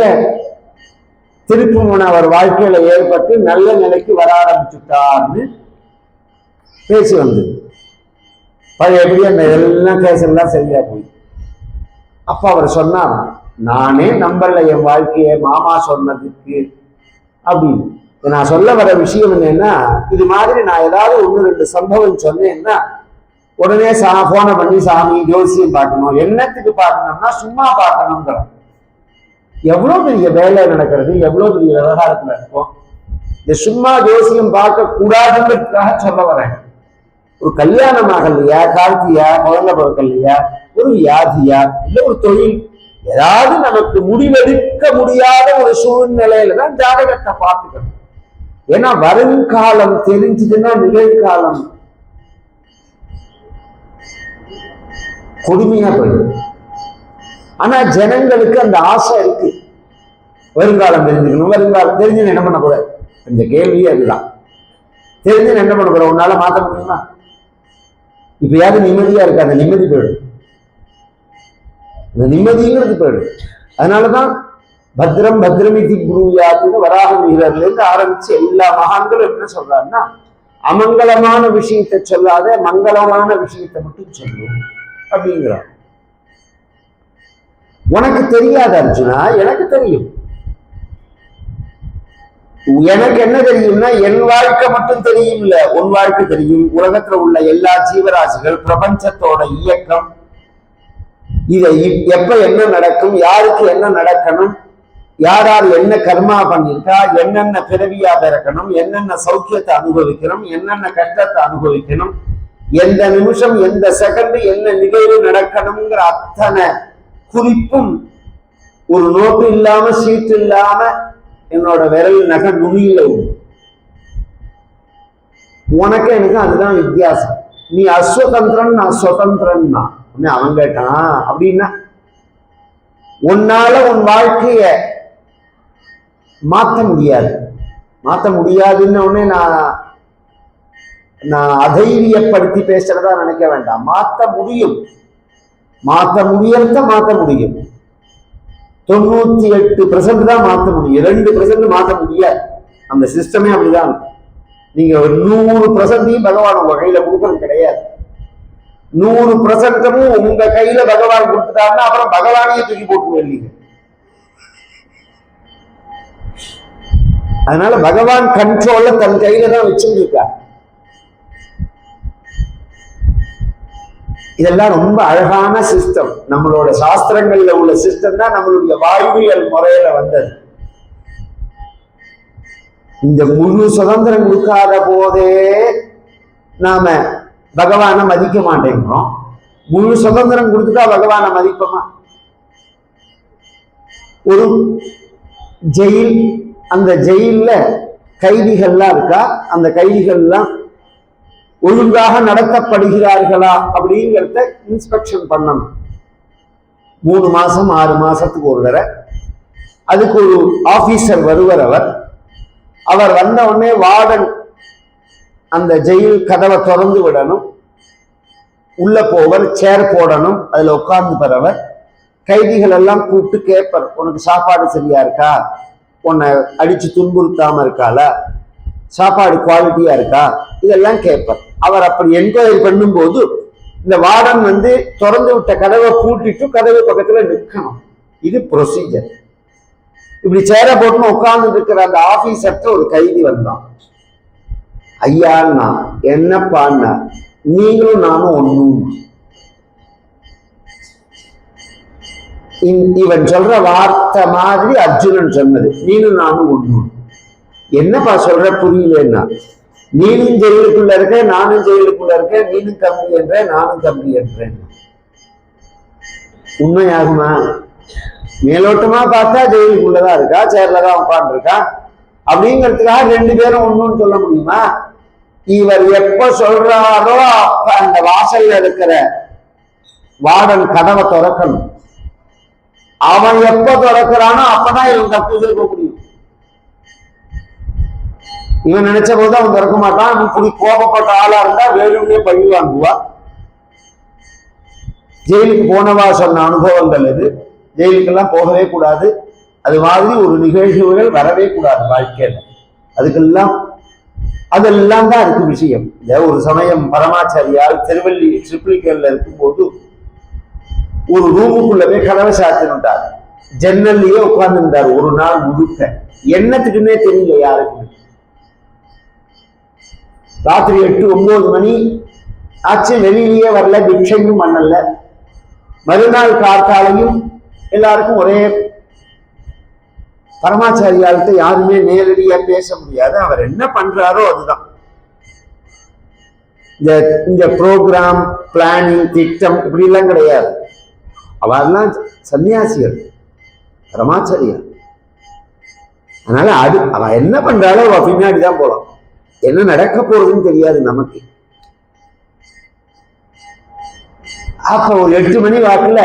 திருப்பு முனை அவர் வாழ்க்கையில ஏற்பட்டு நல்ல நிலைக்கு வர ஆரம்பிச்சுட்டார்னு பேசி வந்தது. பழையபடி அந்த எல்லாம் கேசெல்லாம் சரியா போய். அப்ப அவர் சொன்னார், நானே நம்பல என் வாழ்க்கைய மாமா சொன்னதுக்கு அப்படின்னு. நான் சொல்ல வர விஷயம் என்னன்னா, இது மாதிரி நான் ஏதாவது 1-2 சம்பவம் சொன்னேன்னா உடனே போனை பண்ணி சாமி ஜோசியம் பார்க்கணும். என்னத்துக்கு பார்க்கணும்னா சும்மா பார்க்கணுங்கிற. எவ்வளவு பெரிய வேலை நடக்கிறது, எவ்வளவு பெரிய விவகாரத்துல இருக்கும். இந்த சும்மா ஜோசியம் பார்க்க கூடாதுங்கிறதுக்காக சொல்ல வரேன். ஒரு கல்யாணம் ஆகலையா, கார்த்தியா, குழந்தை பிறக்கலையா, ஒரு வியாதியா, இல்ல ஒரு தொழில், ஏதாவது நமக்கு முடிவெடுக்க முடியாத ஒரு சூழ்நிலையில தான் ஜாதகத்தை பார்த்துக்கணும். ஏன்னா வருங்காலம் தெரிஞ்சதுன்னா நிகழ்காலம் கொடுமையா போயிடும். ஆனா ஜனங்களுக்கு அந்த ஆசை இருக்கு, வருங்காலம் தெரிஞ்சுக்கணும். வருங்காலம் தெரிஞ்சு என்ன பண்ண போற, இந்த கேள்வியே அதுதான். தெரிஞ்சு என்ன பண்ண போற, உன்னால மாற்ற முடியுமா? இப்பயாவது நிம்மதியா இருக்கு, அந்த நிம்மதி போயிடும், அந்த நிம்மதிங்கிறது போயிடும். அதனாலதான் பத்ரம் பத்ரமிதி குருயாத்துன்னு வராக வீரர்ல இருந்து ஆரம்பிச்சு எல்லா மகான்களும் என்ன சொல்றாருன்னா, அமங்கலமான விஷயத்தை சொல்லாத மங்களமான விஷயத்தை மட்டும் சொல்லும் அப்படிங்கிறார். உனக்கு தெரியாது அர்ஜுனா, எனக்கு தெரியும். எனக்கு என்ன தெரியும்னா என் வாழ்க்கை மட்டும் தெரியும் இல்ல, உன் வாழ்க்கை தெரியும். உலகத்துல உள்ள எல்லா ஜீவராசிகள், பிரபஞ்சத்தோட இயக்கம், இதை எப்ப என்ன நடக்கும், யாருக்கு என்ன நடக்கணும், யார் யார் என்ன கர்மா பண்ணிருக்கா, என்னென்ன பிறவியா பிறக்கணும், என்னென்ன சௌக்கியத்தை அனுபவிக்கணும், என்னென்ன கஷ்டத்தை அனுபவிக்கணும், எந்த நிமிஷம் எந்த செகண்ட் என்ன நிகழ்வு நடக்கணுங்கிற அத்தனை குறிப்பும் ஒரு நோட்டு இல்லாம சீட்டு இல்லாம என்னோட விரல் நகை நுனியில உண்டு. உனக்கு எனக்கு அதுதான் வித்தியாசம். நீ அஸ்வதந்திரன், நான் சுதந்திரன்னா. அவன் கேட்டான் அப்படின்னா, உன்னால உன் வாழ்க்கைய மாற்ற முடியாது. மாற்ற முடியாதுன்னு உடனே நான் அதைரியப்படுத்தி பேசுறதா நினைக்க வேண்டாம். மாற்ற முடியும், மாற்ற முடியறத மாற்ற முடியும். 98% தான் மாற்ற முடியும், 2% மாற்ற முடியாது. அந்த சிஸ்டமே அப்படிதான். நீங்க 100% பகவான் உங்க கையில கொடுக்கறது கிடையாது. 100% உங்க கையில பகவான் கொடுத்துட்டாருன்னா அப்புறம் பகவானையே தூக்கி போட்டு இல்லைங்க. அதனால பகவான் கண்ட்ரோல்ல தன் கையில தான் வச்சுருக்கார். இதெல்லாம் ரொம்ப அழகான சிஸ்டம். நம்மளோட சாஸ்திரங்கள்ல உள்ள சிஸ்டம் தான் நம்மளுடைய வாழ்வியல் முறையில வந்தது. இந்த முழு சுதந்திரம் கொடுக்காத போதே நாம பகவானை மதிக்க மாட்டேங்கிறோம். முழு சுதந்திரம் கொடுத்துட்டா பகவானை மதிப்போமா? ஒரு ஜெயில், அந்த ஜெயில்ல கைதிகள்லாம் இருக்கா, அந்த கைதிகள்லாம் ஒழுங்காக நடத்தப்படுகிறார்களா அப்படிங்கிறத இன்ஸ்பெக்ஷன் பண்ணணும். 3 மாசம் 6 மாசத்துக்கு ஒரு தடவை அதுக்கு ஒரு ஆபீசர் வருவர். அவர் வந்த உடனே வார்டன் அந்த ஜெயில் கதவை திறந்து விடணும். உள்ள போவர், சேர் போடணும், அதுல உட்கார்ந்து பெறவர். கைதிகள் எல்லாம் கூப்பிட்டு கேட்பர், உனக்கு சாப்பாடு சரியா இருக்கா, உன்னை அடிச்சு துன்புறுத்தாம இருக்கால, சாப்பாடு குவாலிட்டியா இருக்கா, இதெல்லாம் கேட்பர். அவர் அப்படி என்கொயரி பண்ணும்போது இந்த வார்டன் திறந்து விட்ட கதவை பூட்டிட்டு கதவு பக்கத்துல நிற்கணும். இது ப்ரொசீஜர். இப்படி சேர போட்டு உட்கார்ந்து இருக்கிற அந்த ஆபீசர்ட்ட ஒரு கைதி வந்தான். ஐயான்னா, என்னப்பான்னா, நீங்களும் நானும் ஒண்ணும். இவன் சொல்ற வார்த்தை மாதிரி அர்ஜுனன் சொன்னது, நீனும் நானும் ஒண்ணும். என்னப்பா சொல்ற, புரியலன்னா, நீனும் ஜெயிலுக்குள்ள இருக்க, நானும் ஜெயிலுக்குள்ள இருக்கேன், நீனும் கம்பி என்ற, நானும் கம்பி என்றேன். உண்மையாகுமா? மேலோட்டமா பார்த்தா ஜெயிலுக்குள்ளதான் இருக்கா, சேர்ல தான் உட்கார்ந்து இருக்கா அப்படிங்கிறதுக்காக ரெண்டு பேரும் ஒண்ணுன்னு சொல்ல முடியுமா? இவர் எப்ப சொல்றாரோ அப்ப அந்த வாசல்ல இருக்கிற வார்டன் கதவை திறக்கணும். அவன் எப்ப திறக்கிறானோ அப்பதான் இவன் தப்பு இருக்க முடியும். இவன் நினைச்ச போது அவன் திறக்க மாட்டான். இப்படி கோபப்பட்ட ஆளா இருந்தா வேணும்னே பழி வாங்குவா. ஜெயிலுக்கு போனவா சொன்ன அனுபவங்கள் இது. ஜெயிலுக்கெல்லாம் போகவே கூடாது, அது மாதிரி ஒரு நிகழ்வுகள் வரவே கூடாது வாழ்க்கையில. அதெல்லாம் தான் இருக்கு விஷயம். ஒரு சமயம் பரமாச்சாரியால் திருவள்ளி ட்ரிப்ளிகேன்ல இருக்கும்போது ஒரு ரூமுக்குள்ளவே கதவை சாத்தினுட்டார். ஜன்னல்லையே உட்கார்ந்து இருந்தார் ஒரு நாள் முழுக்க. என்னத்துக்குன்னே தெரியல யாருக்குமே. ராத்திரி 8-9 மணி ஆச்சு, வெளியிலேயே வரல, பிக்ஷையும் பண்ணல. மறுநாள் காத்தாலையும் எல்லாருக்கும் ஒரே பரமாச்சாரியால்கிட்ட யாருமே நேரடியா பேச முடியாது. அவர் என்ன பண்றாரோ அதுதான். இந்த ப்ரோக்ராம் பிளானிங் திட்டம் இப்படி எல்லாம் கிடையாது. அவெல்லாம் சன்னியாசிகள், பரமாச்சாரியா. அதனால அவ என்ன பண்றாளோ அவ பின்னாடிதான் போலாம். என்ன நடக்க போறதுன்னு தெரியாது நமக்கு. அப்ப ஒரு 8 மணி வாக்குல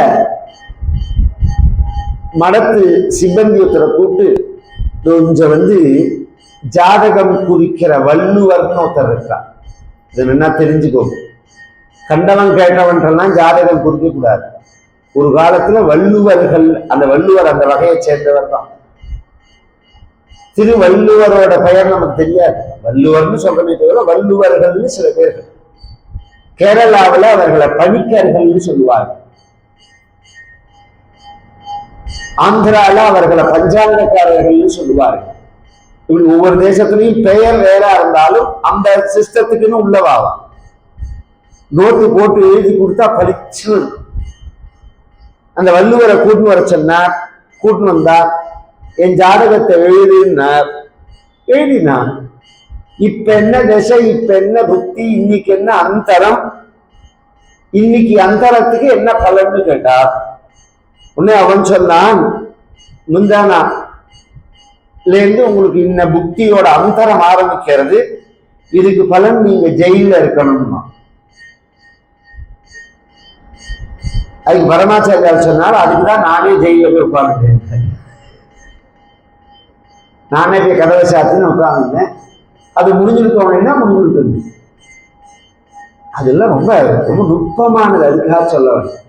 மடத்து சிப்பந்தி ஒருத்தரை கூப்பிட்டு, கொஞ்சம் ஜாதகம் குறிக்கிற வள்ளுவர்னு ஒருத்தர் இருக்கா, இது என்ன தெரிஞ்சுக்கோங்க. கண்டவன் கேட்டவன்றெல்லாம் ஜாதகம் குறிக்க கூடாது. ஒரு காலத்துல வள்ளுவர்கள், அந்த வள்ளுவர் அந்த வகையை சேர்ந்தவர் தான். திருவள்ளுவரோட பெயர் நமக்கு தெரியாது. வள்ளுவர்னு சொல்றமே தவிர வள்ளுவர்கள்னு சில பேர்கள். கேரளாவில் அவர்களை பணிக்கர்கள்னு சொல்லுவார்கள். ஆந்திரால அவர்களை பஞ்சாங்கக்காரர்கள்னு சொல்லுவார்கள். இப்படி ஒவ்வொரு தேசத்துலையும் பெயர் வேற இருந்தாலும் அந்த சிஸ்டத்துக்குன்னு உள்ளவாவா. நோட்டு போட்டு எழுதி கொடுத்தா பளிச்சு. அந்த வள்ளுவரை கூட்டு வர சொன்னார், கூட்டு வந்தார். என் ஜாதகத்தை எழுதினார். இப்ப என்ன திசை, இப்ப என்ன புக்தி, இன்னைக்கு என்ன அந்தரம், இன்னைக்கு அந்தரத்துக்கு என்ன பலன்னு கேட்டார். உடனே அவன் சொன்னான், முந்தானால இருந்து உங்களுக்கு இன்ன புக்தியோட அந்தரம் ஆரம்பிக்கிறது, இதுக்கு பலன் நீங்க ஜெயில இருக்கணும்னா. அதுக்கு பரமாச்சாரியார் சொன்னார், அதுக்குதான் நானே ஜெயில போய் உட்கார்ந்துட்டேன். நானே போய் கதவை சாத்தின்னு உட்கார்ந்துட்டேன். அது முடிஞ்சிருக்கோம்னா முடிஞ்சிருக்கு. அதெல்லாம் ரொம்ப ரொம்ப நுட்பமானது. அதுக்காக சொல்ல வேண்டும்.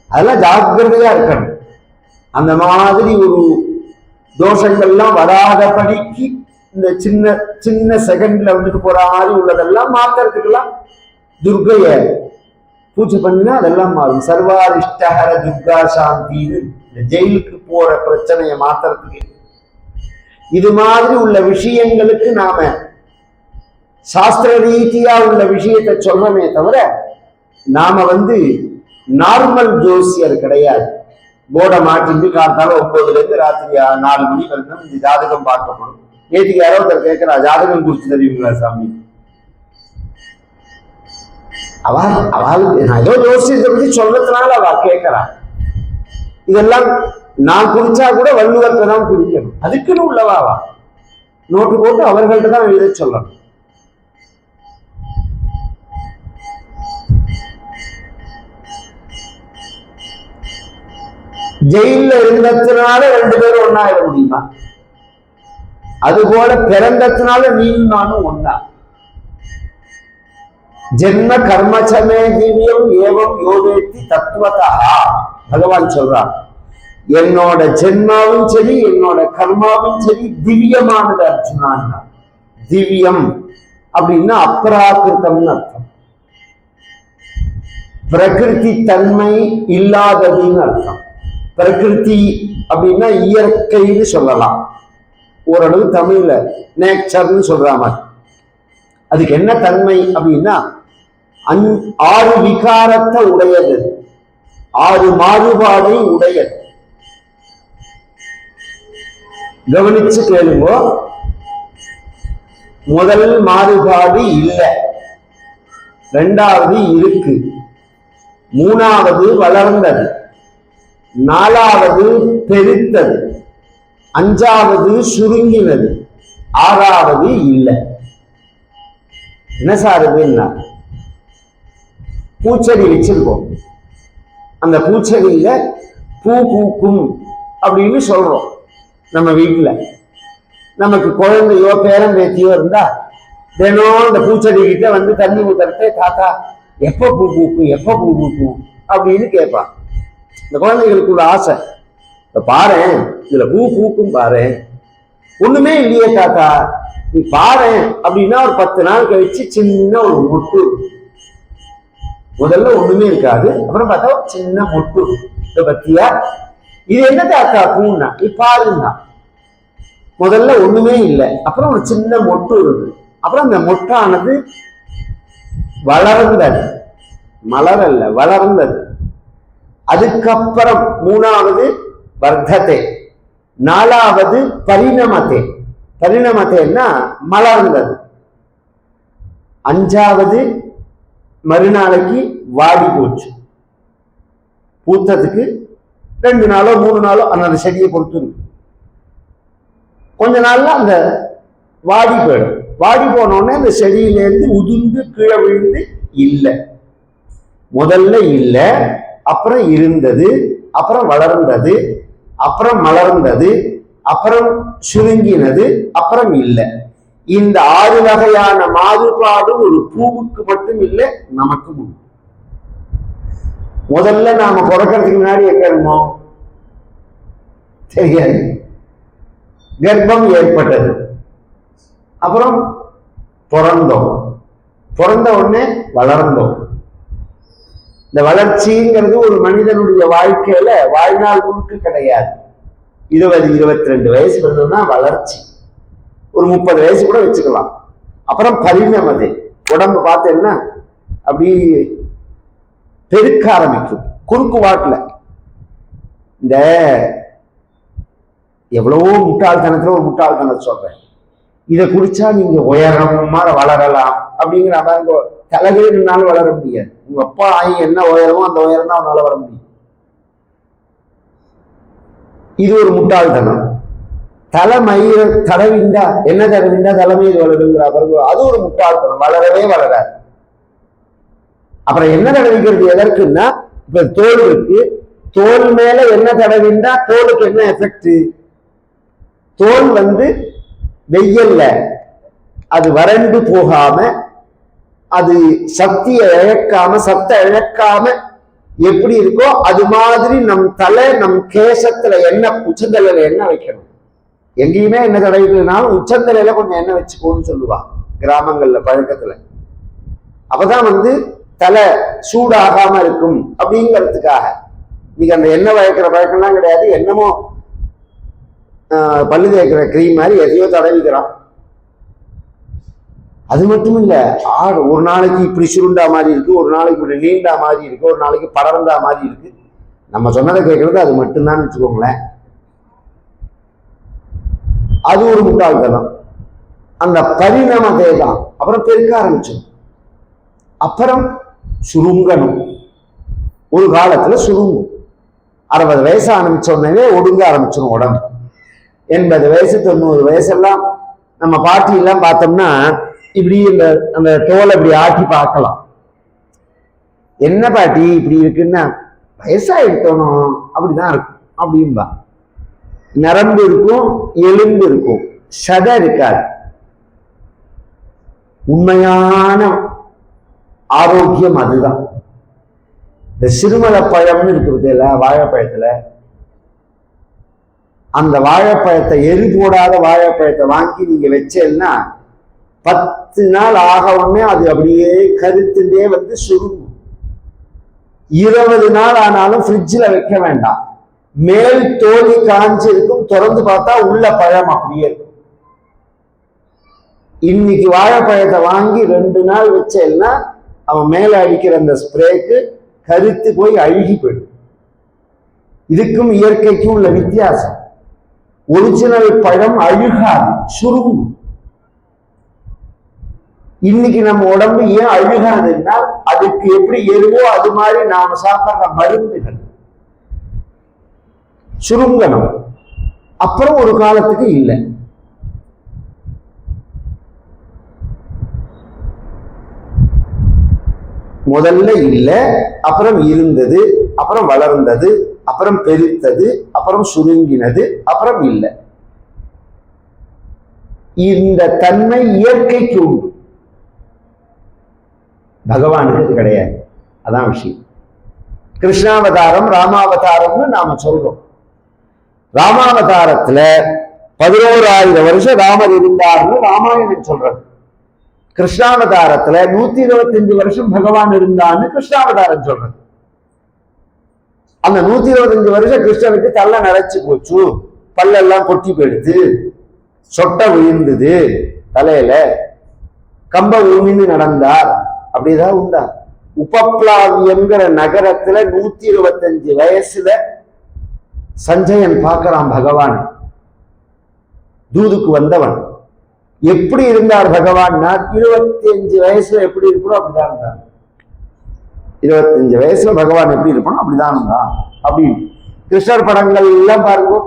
அதெல்லாம் ஜாக்கிரதையா இருக்கணும். அந்த மாதிரி ஒரு தோஷங்கள்லாம் வராதபடிக்கு இந்த சின்ன சின்ன செகண்ட்ல போற மாதிரி உள்ளதெல்லாம் மாத்துறதுக்கெல்லாம் துர்கைய பூஜை பண்ணினா அதெல்லாம் மாறும். சர்வாரிஷ்டஹர துர்கா சாந்தின்னு இந்த ஜெயிலுக்கு போற பிரச்சனையை மாத்துறதுக்கு இது மாதிரி உள்ள விஷயங்களுக்கு நாம சாஸ்திர ரீதியா உள்ள விஷயத்தை சொல்றமே தவிர நாம நார்மல் ஜோசியர் கிடையாது. போர்டை மாட்டிட்டு காத்தால 9ல இருந்து ராத்திரி 4 மணி வரைக்கும் இந்த ஜாதகம் பார்க்கப்படும். நேற்றுக்கு யாரோ ஒருத்தர் கேட்கிறா, ஜாதகம் குறிச்சு தெரியுங்களா சாமி? அவளுக்கு நான் ஏதோ ஜோசியத்தை பத்தி சொல்றதுனால அவ கேட்கிறா. இதெல்லாம் நான் குறிச்சா கூட வள்ளுவத்தை தான் குறிக்கணும். அதுக்குன்னு உள்ளவாவா நோட்டு போட்டு அவர்கள்ட்ட தான் எழுத சொல்லணும். ஜெயில இருந்ததுனால 2 பேரும் ஒன்னாயிட முடியுமா? அதுபோல பிறந்ததுனால நீயும் நானும் ஒன்னா. ஜென்ம கர்மச்சமே திவ்யம் ஏவம் யோகேத்தி தத்துவதா பகவான் சொல்றான். என்னோட ஜென்மாவும் சரி, என்னோட கர்மாவும் சரி திவ்யமானது அர்ஜுனான்னா. திவ்யம் அப்படின்னா அப்ராகிருத்தம்னு அர்த்தம். பிரகிருதி தன்மை இல்லாததுன்னு அர்த்தம். பிரகிருதி அப்படின்னா இயற்கைன்னு சொல்லலாம். ஓரளவு தமிழ்ல நேச்சர்னு சொல்றாம. அதுக்கு என்ன தன்மை அப்படின்னா 6 விகாரத்தை உடையது, 6 மாறுபாடை உடையது. கவனிச்சு கேளுங்க. முதல் மாறுபாடு இல்லை, 2வது இருக்கு, 3வது வளர்ந்தது, நாலாவது பெருத்தது, அஞ்சாவது சுருங்கினது, ஆறாவது இல்லை. என்ன சார் இதுன்னா, பூச்செடி வச்சிருக்கோம், அந்த பூச்செடியில பூ பூக்கும் அப்படின்னு சொல்றோம். நம்ம வீட்டுல நமக்கு குழந்தையோ பேரம் பேத்தியோ இருந்தா தினம் இந்த பூச்செடி கிட்ட வந்து தண்ணி ஊத்துறதே, தாத்தா எப்ப பூ பூக்கும் எப்ப பூ பூக்கும் அப்படின்னு கேட்பான். இந்த குழந்தைகளுக்குள்ள ஆசை, இப்ப பாரு இதுல பூ பூக்கும் பாரு. ஒண்ணுமே இல்லையே தாத்தா, நீ பாரு அப்படின்னா ஒரு 10 நாள் கழிச்சு சின்ன ஒரு மொட்டு, முதல்ல ஒண்ணுமே இருக்காது, அப்புறம் பார்த்தா ஒரு சின்ன மொட்டு. இத பத்தியா, இது என்ன தாத்தா பூன்னா, நீ பாருன்னா. முதல்ல ஒண்ணுமே இல்லை, அப்புறம் ஒரு சின்ன மொட்டு இருக்கு, அப்புறம் அந்த மொட்டானது வளர்ந்தது, மலரல்ல வளர்ந்தது. அதுக்கப்புறம் மூணாவது வர்த்தத்தை, நாலாவது பரிணமத்தை. பரிணமத்தைன்னா மலர்ந்தது. அஞ்சாவது மறுநாளைக்கு வாடி போச்சு. பூத்ததுக்கு 2 நாளோ 3 நாளோ அந்த செடியை பொறுத்து இருக்கு. கொஞ்ச நாள்ல அந்த வாடி போயிடும். வாடி போனோடனே அந்த செடியிலேருந்து உதிர்ந்து கீழே விழுந்து இல்லை. முதல்ல இல்லை, அப்புறம் இருந்தது, அப்புறம் வளர்ந்தது, அப்புறம் மலர்ந்தது, அப்புறம் சுருங்கினது, அப்புறம் இல்லை. இந்த 6 வகையான மாறுபாடு ஒரு பூவுக்கு மட்டும் இல்லை, நமக்கும் உண்டு. முதல்ல நாம பிறக்கிறதுக்கு முன்னாடி எங்க இருந்தோம் தெரியாது. கர்ப்பம் ஏற்பட்டது, அப்புறம் பிறந்தோம், பிறந்த உடனே வளர்ந்தோம். இந்த வளர்ச்சிங்கிறது ஒரு மனிதனுடைய வாழ்க்கையில வாழ்நாள் முழுக்க கிடையாது. 20-22 வயசு வந்ததுன்னா வளர்ச்சி, ஒரு 30 வயசு கூட வச்சுக்கலாம். அப்புறம் பரிணமது, உடம்பு பார்த்தேன்னா அப்படி பெருக்க ஆரம்பிக்கும் குறுக்கு வாட்டுல. இந்த எவ்வளவோ முட்டாள்தனத்துல ஒரு முட்டாள்தனம் சொல்றேன், இதை குடிச்சா நீங்க உயரமா வளரலாம் அப்படிங்கிற மாதிரி. தலைகள் நின்னாலும் வளர முடியாது. உங்க அப்பா ஆகி என்ன உயரமோ அந்த உயரம் தான் அவனால வர முடியும். இது ஒரு முட்டாள்தனம். தலைமயிர தடவிண்டா என்ன தடவிண்டா தலைமயிர் வளருங்கிற பிறகு அது ஒரு முட்டாள்தனம், வளரவே வளராது. அப்புறம் என்ன தடவிக்கிறது எதற்குன்னா, இப்ப தோல் இருக்கு, தோல் மேல என்ன தடவிண்டா தோலுக்கு என்ன எஃபெக்ட்? தோல் வெயில்ல அது வறண்டு போகாம, அது சக்தியை இழக்காம, சத்தை இழக்காம எப்படி இருக்கோ அது மாதிரி நம் தலை, நம் கேசத்துல எண்ணெய், உச்சந்தலையில எண்ணெய் வைக்கணும். எங்கேயுமே என்ன தடவிக்கலனாலும் உச்சந்தலையில கொஞ்சம் எண்ணெய் வச்சுக்கோன்னு சொல்லுவா கிராமங்கள்ல பழக்கத்துல. அப்பதான் தலை சூடாகாம இருக்கும் அப்படிங்கிறதுக்காக. நீங்க அந்த எண்ணெய் வளர்க்கிற பழக்கம்லாம் கிடையாது. என்னமோ பல்லு தேய்க்கிற கிரீம் மாதிரி எதையோ தடவிக்கிறான். அது மட்டும் இல்ல, ஒரு நாளைக்கு இப்படி சுருண்டா மாதிரி இருக்கு, ஒரு நாளைக்கு இப்படி நீண்டா மாதிரி இருக்கு, ஒரு நாளைக்கு படர்ந்தா மாதிரி இருக்கு. நம்ம சொன்னதை கேட்கறது அது மட்டும்தான் வச்சுக்கோங்களேன். அது ஒரு முட்டாள்தனம். அந்த பரிணாமத்தை தான். அப்புறம் பெருக்க ஆரம்பிச்சோம், அப்புறம் சுருங்கணும். ஒரு காலத்துல சுருங்கும். 60 வயசு ஆரம்பிச்சோடனே ஒடுங்க ஆரம்பிச்சிடும் உடம்பு. 80 வயசு 90 வயசெல்லாம் நம்ம பாட்டி எல்லாம் பார்த்தோம்னா இப்படி அந்த தோலை இப்படி ஆட்டி பார்க்கலாம். என்ன பாட்டி இப்படி இருக்குன்னா, வயசா எடுத்தோம் அப்படிதான் இருக்கும் அப்படின்பா. நரம்பு இருக்கும், எலும்பு இருக்கும், சதை இருக்காது. உண்மையான ஆரோக்கியம் அதுதான். இந்த சிறுமலை பழம்னு இருக்கு வாழைப்பழத்துல, அந்த வாழைப்பழத்தை, எரி போடாத வாழைப்பழத்தை வாங்கி நீங்க வச்சேன்னா 10 நாள் ஆக உடனே அது அப்படியே கருத்துட்டே சுருங்கும். 20 நாள் ஆனாலும் ஃப்ரிட்ஜில் வைக்க வேண்டாம். மேல் தோலி காஞ்சிருக்கும், திறந்து பார்த்தா உள்ள பழம் அப்படியே இருக்கும். இன்னைக்கு வாழைப்பழத்தை வாங்கி 2 நாள் வச்சேன்னா அவன் மேல அடிக்கிற அந்த ஸ்ப்ரேக்கு கருத்து போய் அழுகி போயிடும். இதுக்கும் இயற்கைக்கும் உள்ள வித்தியாசம். ஒரிஜினல் பழம் அழுகாது, சுருங்கும். இன்னைக்கு நம்ம உடம்பு ஏன் அழுகாதுன்னா, அதுக்கு எப்படி எருவோ அது மாதிரி நாம சாப்பிட்ற மருந்துகள். சுருங்கணும். அப்புறம் ஒரு காலத்துக்கு இல்லை. முதல்ல இல்லை, அப்புறம் இருந்தது, அப்புறம் வளர்ந்தது, அப்புறம் பெருத்தது, அப்புறம் சுருங்கினது, அப்புறம் இல்லை. இந்த தன்மை இயற்கைக்கு உண்டு, பகவானுக்கு அது கிடையாது. அதான் விஷயம். கிருஷ்ணாவதாரம் ராமாவதாரம்னு நாம சொல்றோம். ராமாவதாரத்துல 11,000 வருஷம் ராமர் இருந்தார்னு ராமாயணம் சொல்றது. கிருஷ்ணாவதாரத்துல 125 வருஷம் பகவான் இருந்தான்னு கிருஷ்ணாவதாரம் சொல்றது. அந்த 125 வருஷம் கிருஷ்ணனுக்கு தள்ள நரைச்சு போச்சு, பல்லெல்லாம் கொட்டி போயிடுது, சொட்டை விழுந்தது தலையில, கம்ப உமின்னு நடந்தார், அப்படிதான் உண்டா. உபப்ளாவியங்கிற நகரத்துல 125 வயசுல சஞ்சயன் பார்க்கிறான் பகவான். தூதுக்கு வந்தவன் எப்படி இருந்தார் பகவான்னா, 25 வயசுல எப்படி இருக்கணும் அப்படிதான் இருந்தான். 25 வயசுல பகவான் எப்படி இருக்கணும் அப்படிதான் இருந்தான். அப்படின்னு கிருஷ்ணர் படங்கள் எல்லாம் பாருங்க,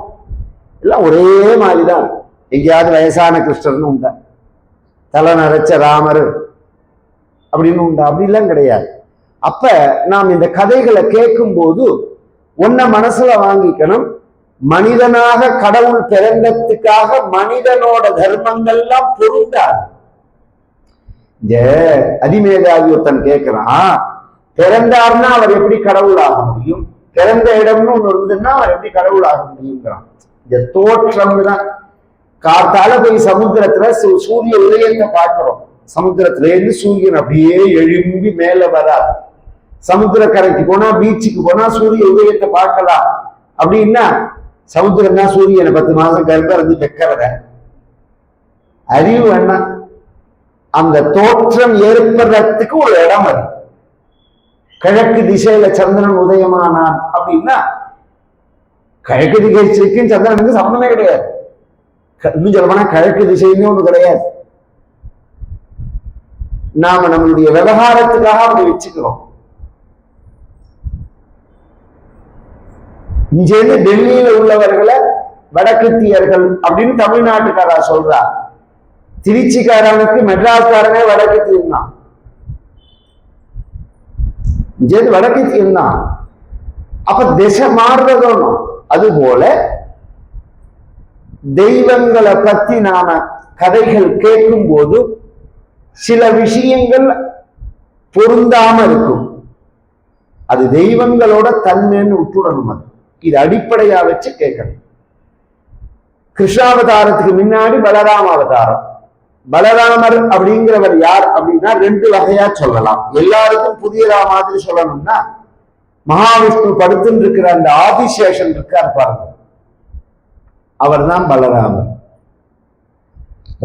எல்லாம் ஒரே மாதிரிதான். எங்கேயாவது வயசான கிருஷ்ணர்னு உண்டா, தலை நரைச்ச ராமர் அப்படின்னு உண்டா? அப்படிலாம் கிடையாது. அப்ப நாம் இந்த கதைகளை கேட்கும் போது ஒன்ன மனசுல வாங்கிக்கணும், மனிதனாக கடவுள் பிறந்ததுக்காக மனிதனோட தர்மங்கள்லாம் பொருந்தாது. இந்த அதிமேதாவி ஒருத்தன் கேட்கிறான், பிறந்தார்னா அவர் எப்படி கடவுள் ஆக முடியும், பிறந்த இடம்னு ஒண்ணு இருந்ததுன்னா அவர் எப்படி கடவுள் ஆக முடியுங்கிறான். இந்த தோற்றம் தான். காத்தால போய் சமுத்திரத்துல சூரிய உதயத்தை பார்க்கிறோம், சமுத்திரத்துல இருந்து சூரியன் அப்படியே எழும்பி மேல வராது. சமுத்திரக்கரைக்கு போனா, பீச்சுக்கு போனா சூரிய உதயத்தை பார்க்கலாம். அப்படின்னா சமுத்திரம் தான் சூரியனை 10 மாசம் கருப்பா இருந்து வைக்கிறத அறிவு வேணா. அந்த தோற்றம் ஏற்படுறதுக்கு ஒரு இடம் அது. கிழக்கு திசையில சந்திரன் உதயமானான் அப்படின்னா கிழக்கு திசைக்கும் சந்திரனுக்கு சம்பந்தமே கிடையாது. இன்னும் சொல்ல போனா கிழக்கு திசைன்னு ஒண்ணு கிடையாது. நாம நம்மளுடைய விவகாரத்துக்காக அப்படி வச்சுக்கிறோம். இங்கிருந்து டெல்லியில உள்ளவர்களை வடக்கத்தியர்கள் அப்படின்னு தமிழ்நாட்டுக்காரா சொல்றா. திருச்சிக்காரனுக்கு மெட்ராஸ்காரனே வடக்கத்தியன் தான், இங்கிருந்து வடக்கத்தியன் தான். அப்ப திசை மாறுறதும். அதுபோல தெய்வங்களை பத்தி நாம கதைகள் கேட்கும் போது சில விஷயங்கள் பொருந்தாம இருக்கும். அது தெய்வங்களோட தன்மைன்னு விட்டுடணும். அது இது அடிப்படையா வச்சு கேட்கணும். கிருஷ்ணாவதாரத்துக்கு முன்னாடி பலராம அவதாரம். பலராமர் அப்படிங்கிறவர் யார் அப்படின்னா 2 வகையா சொல்லலாம். எல்லாருக்கும் புதியதா மாதிரி சொல்லணும்னா, மகாவிஷ்ணு படுத்துன்னு இருக்கிற அந்த ஆதிசேஷன் இருக்கார் பாருங்க, அவர் தான் பலராமர்.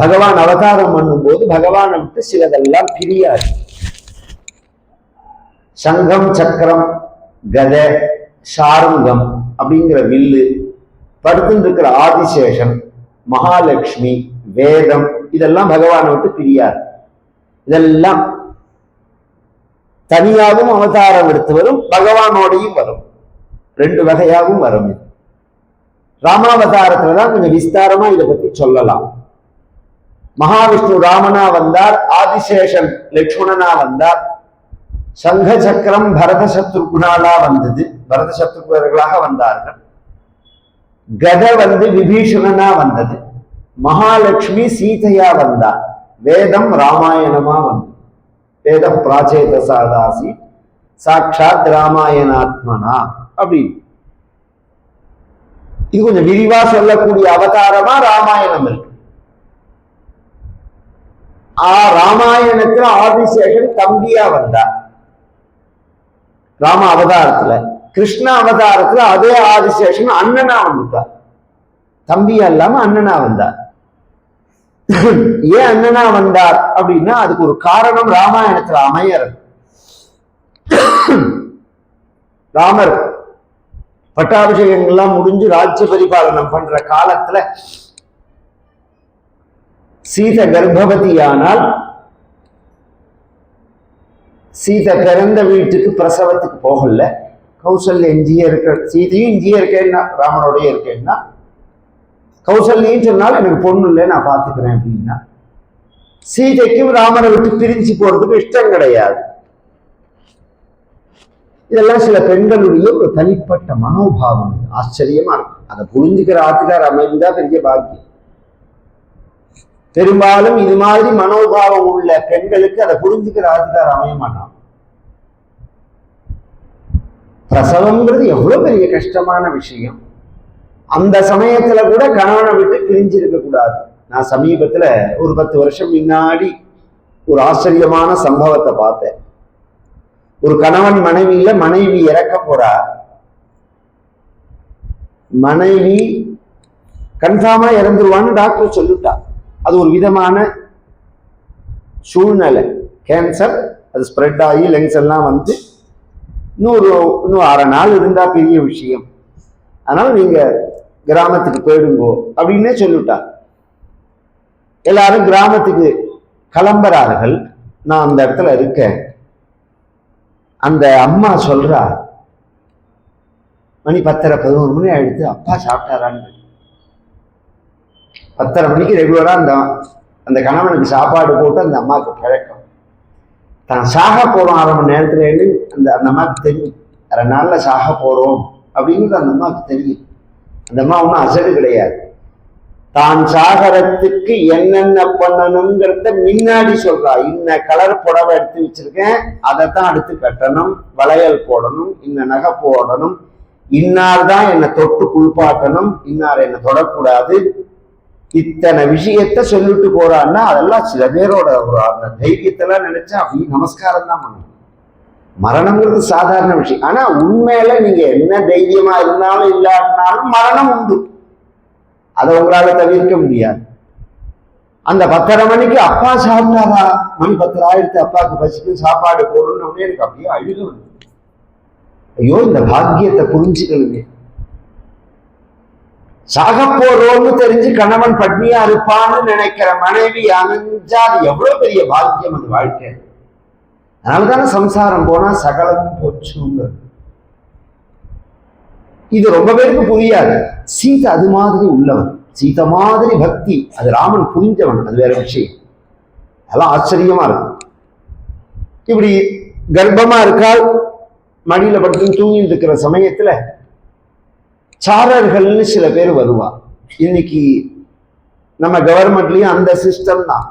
பகவான் அவதாரம் பண்ணும் போது பகவானை விட்டு சிலதெல்லாம் பிரியாது. சங்கம், சக்கரம், கதை, சாருங்கம் அப்படிங்கிற வில்லு, படுத்துட்டு இருக்கிற ஆதிசேஷன், மகாலட்சுமி, வேதம், இதெல்லாம் பகவானை விட்டு பிரியாது. இதெல்லாம் தனியாகவும் அவதாரம் எடுத்து வரும், பகவானோடையும் வரும். 2 வகையாகவும் வரும். ராமாவதாரத்துலதான் கொஞ்சம் விஸ்தாரமா இதை பத்தி சொல்லலாம். மகாவிஷ்ணு ராமனா வந்தார், ஆதிசேஷன் லட்சுமணனா வந்தார், சங்க சக்கரம் பரத சத்ருகுணாலா வந்தது, பரத சத்ருகுணர்களாக வந்தார்கள். கதை விபீஷணனா வந்தது, மகாலட்சுமி சீதையா வந்தார், வேதம் ராமாயணமா வந்தது. வேத பிராச்சேத சாதாசி சாட்சாத் ராமாயணாத்மனா அப்படின்னு. இது கொஞ்சம் விரிவா சொல்லக்கூடிய அவதாரமா ராமாயணம் இருக்கு. ராமாயணத்துல ஆதிசேஷன் தம்பியா வந்தார் ராம அவதாரத்துல. கிருஷ்ண அவதாரத்துல அதே ஆதிசேஷன் அண்ணனா வந்துட்டார், தம்பியா இல்லாம அண்ணனா வந்தார். ஏன் அண்ணனா வந்தார் அப்படின்னா அதுக்கு ஒரு காரணம் ராமாயணத்துல அமையறது. ராமர் பட்டாபிஷேகங்கள்லாம் முடிஞ்சு ராஜ்ய பரிபாலனம் பண்ற காலத்துல சீதை கர்ப்பவதியானால் சீதை பிறந்த வீட்டுக்கு பிரசவத்துக்கு போகல, கௌசல்யா இஞ்சியே இருக்க, சீதையும் இஞ்சியே இருக்கேன்னா ராமனோடய இருக்கேன்னா, கௌசல்யும் சொன்னால் எனக்கு பொண்ணு இல்லை நான் பார்த்துக்கிறேன் அப்படின்னா, சீதைக்கும் ராமனை விட்டு பிரிஞ்சு போறதுக்கு இஷ்டம் கிடையாது. இதெல்லாம் சில பெண்களுடைய ஒரு தனிப்பட்ட மனோபாவம். ஆச்சரியமா இருக்கும். அதை புரிஞ்சுக்கிற ஆத்துக்கார் அமைந்தா பெரிய பாக்கியம். பெரும்பாலும் இது மாதிரி மனோபாவம் உள்ள பெண்களுக்கு அதை புரிஞ்சுக்கிற ஆத்துக்கார் அமைய மாட்டான். பிரசவம்ங்கிறது எவ்வளவு பெரிய கஷ்டமான விஷயம். அந்த சமயத்துல கூட கணவனை விட்டு பிரிஞ்சிருக்க கூடாது. நான் சமீபத்துல ஒரு 10 வருஷம் முன்னாடி ஒரு ஆச்சரியமான சம்பவத்தை பார்த்தேன். ஒரு கணவன் மனைவியில மனைவி இறக்க போறா. மனைவி கன்ஃபார்மா இறந்துருவான்னு டாக்டர் சொல்லிட்டா. அது ஒரு விதமான சூழ்நிலை. கேன்சர் அது ஸ்ப்ரெட் ஆகி லெங்ஸ் எல்லாம் வந்து இன்னும் 6 நாள் இருந்தா பெரிய விஷயம். அதனால நீங்க கிராமத்துக்கு போயிடுங்கோ அப்படின்னே சொல்லிட்டா. எல்லாரும் கிராமத்துக்கு கிளம்புறார்கள். நான் அந்த இடத்துல இருக்கேன். அந்த அம்மா சொல்றா, மணி 10:30 11 மணி ஆயிடுத்து, அப்பா சாப்பிட்டாரான்னு. 10:30 மணிக்கு ரெகுலரா அந்த கணவனுக்கு சாப்பாடு போட்டு அந்த அம்மாவுக்கு பழக்கம். தான் சாக போறோம் 1/2 மணி நேரத்துல அந்த அம்மாவுக்கு தெரியும். 2 நாள்ல சாக போறோம் அப்படிங்கிறது அந்த அம்மாவுக்கு தெரியும். அந்த அம்மா ஒன்றும் அசடு கிடையாது. தான் சாகரத்துக்கு என்னென்ன பண்ணணுங்கிறத முன்னாடி சொல்றா. இன்ன கலர் புடவை எடுத்து வச்சிருக்கேன், அதைத்தான் அடுத்து கட்டணும், வளையல் போடணும், இன்ன நகை போடணும், இன்னார் தான் என்னை தொட்டு குளிப்பாட்டணும், இன்னார் என்னை தொடக்கூடாது, இத்தனை விஷயத்த சொல்லிட்டு போறான்னா அதெல்லாம் சில பேரோட ஒரு அந்த தைரியத்தெல்லாம் நினைச்சா அப்படி நமஸ்காரம் தான் பண்ணணும். மரணம்ங்கிறது சாதாரண விஷயம். ஆனா உண்மையில நீங்க என்ன தைரியமா இருந்தாலும் இல்லாட்டினாலும் மரணம் உண்டு. அதை உங்களால தவிர்க்க முடியாது. அந்த 10:30 மணிக்கு அப்பா சாப்பிட்டாரா, மணி 10 ஆயிரத்து, அப்பாவுக்கு பசிக்கு சாப்பாடு போடணும்னு எனக்கு அப்படியே அழுக வந்து, ஐயோ இந்த பாக்கியத்தை புரிஞ்சுக்கணுமே. சாக போறோம்னு தெரிஞ்சு கணவன் பட்னியா இருப்பான்னு நினைக்கிற மனைவி அமைஞ்சா அது எவ்வளவு பெரிய பாக்கியம் அந்த வாழ்க்கை. அதனாலதானே சம்சாரம் போனா சகலமும் போச்சுங்க. இது ரொம்ப பேருக்கு புரியாது. சீதை அது மாதிரி உள்ளவன், சீதை மாதிரி பக்தி, அது ராமன் புரிஞ்சவன், அது வேற விஷயம். அதெல்லாம் ஆச்சரியமா இருக்கும். இப்படி கர்ப்பமா இருக்கால், மடியில படுத்து தூங்கிட்டு இருக்கிற சமயத்துல சாரர்கள்னு சில பேர் வருவா. இன்னைக்கு நம்ம கவர்மெண்ட்லயும் அந்த சிஸ்டம் தான்.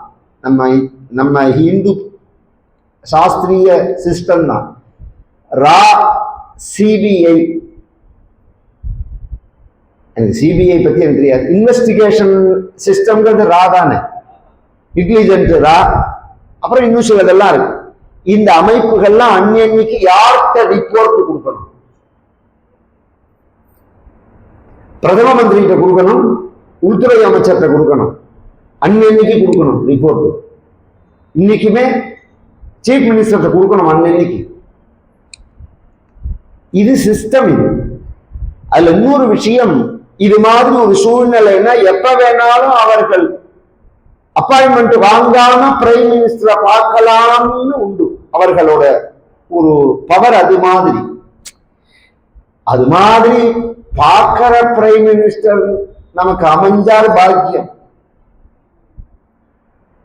நம்ம ஹிந்து சாஸ்திரிய சிஸ்டம் தான். ரா சிபிஐ, எனக்கு சிபிஐ பத்தி எனக்கு தெரியாது. இன்வெஸ்டிகேஷன் சிஸ்டம்ங்கிறது ரா தானே, இன்டெலிஜென்ட் ரா, அப்புறம் இன்னும் சிலதெல்லாம் இருக்கு. இந்த அமைப்புகள்லாம் அன்னைக்கு யார்கிட்ட ரிப்போர்ட் கொடுக்கணும்? பிரதம மந்திரிகிட்ட கொடுக்கணும், உள்துறை அமைச்சர்கிட்ட கொடுக்கணும், அன்னைக்கு கொடுக்கணும் ரிப்போர்ட். இன்னைக்குமே சீஃப் மினிஸ்டர்கிட்ட கொடுக்கணும் அன்னைக்கு. இது சிஸ்டம். இது அதுல இன்னொரு விஷயம், இது மாதிரி ஒரு சூழ்நிலைன்னா எப்ப வேணாலும் அவர்கள் அப்பாயின்மெண்ட் வாங்காம பிரைம் மினிஸ்டரை பார்க்கலாம்னு உண்டு. அவர்களோட ஒரு பவர் அது மாதிரி. அது மாதிரி பார்க்கிற பிரைம் மினிஸ்டர் நமக்கு அமைஞ்சால் பாக்கியம்.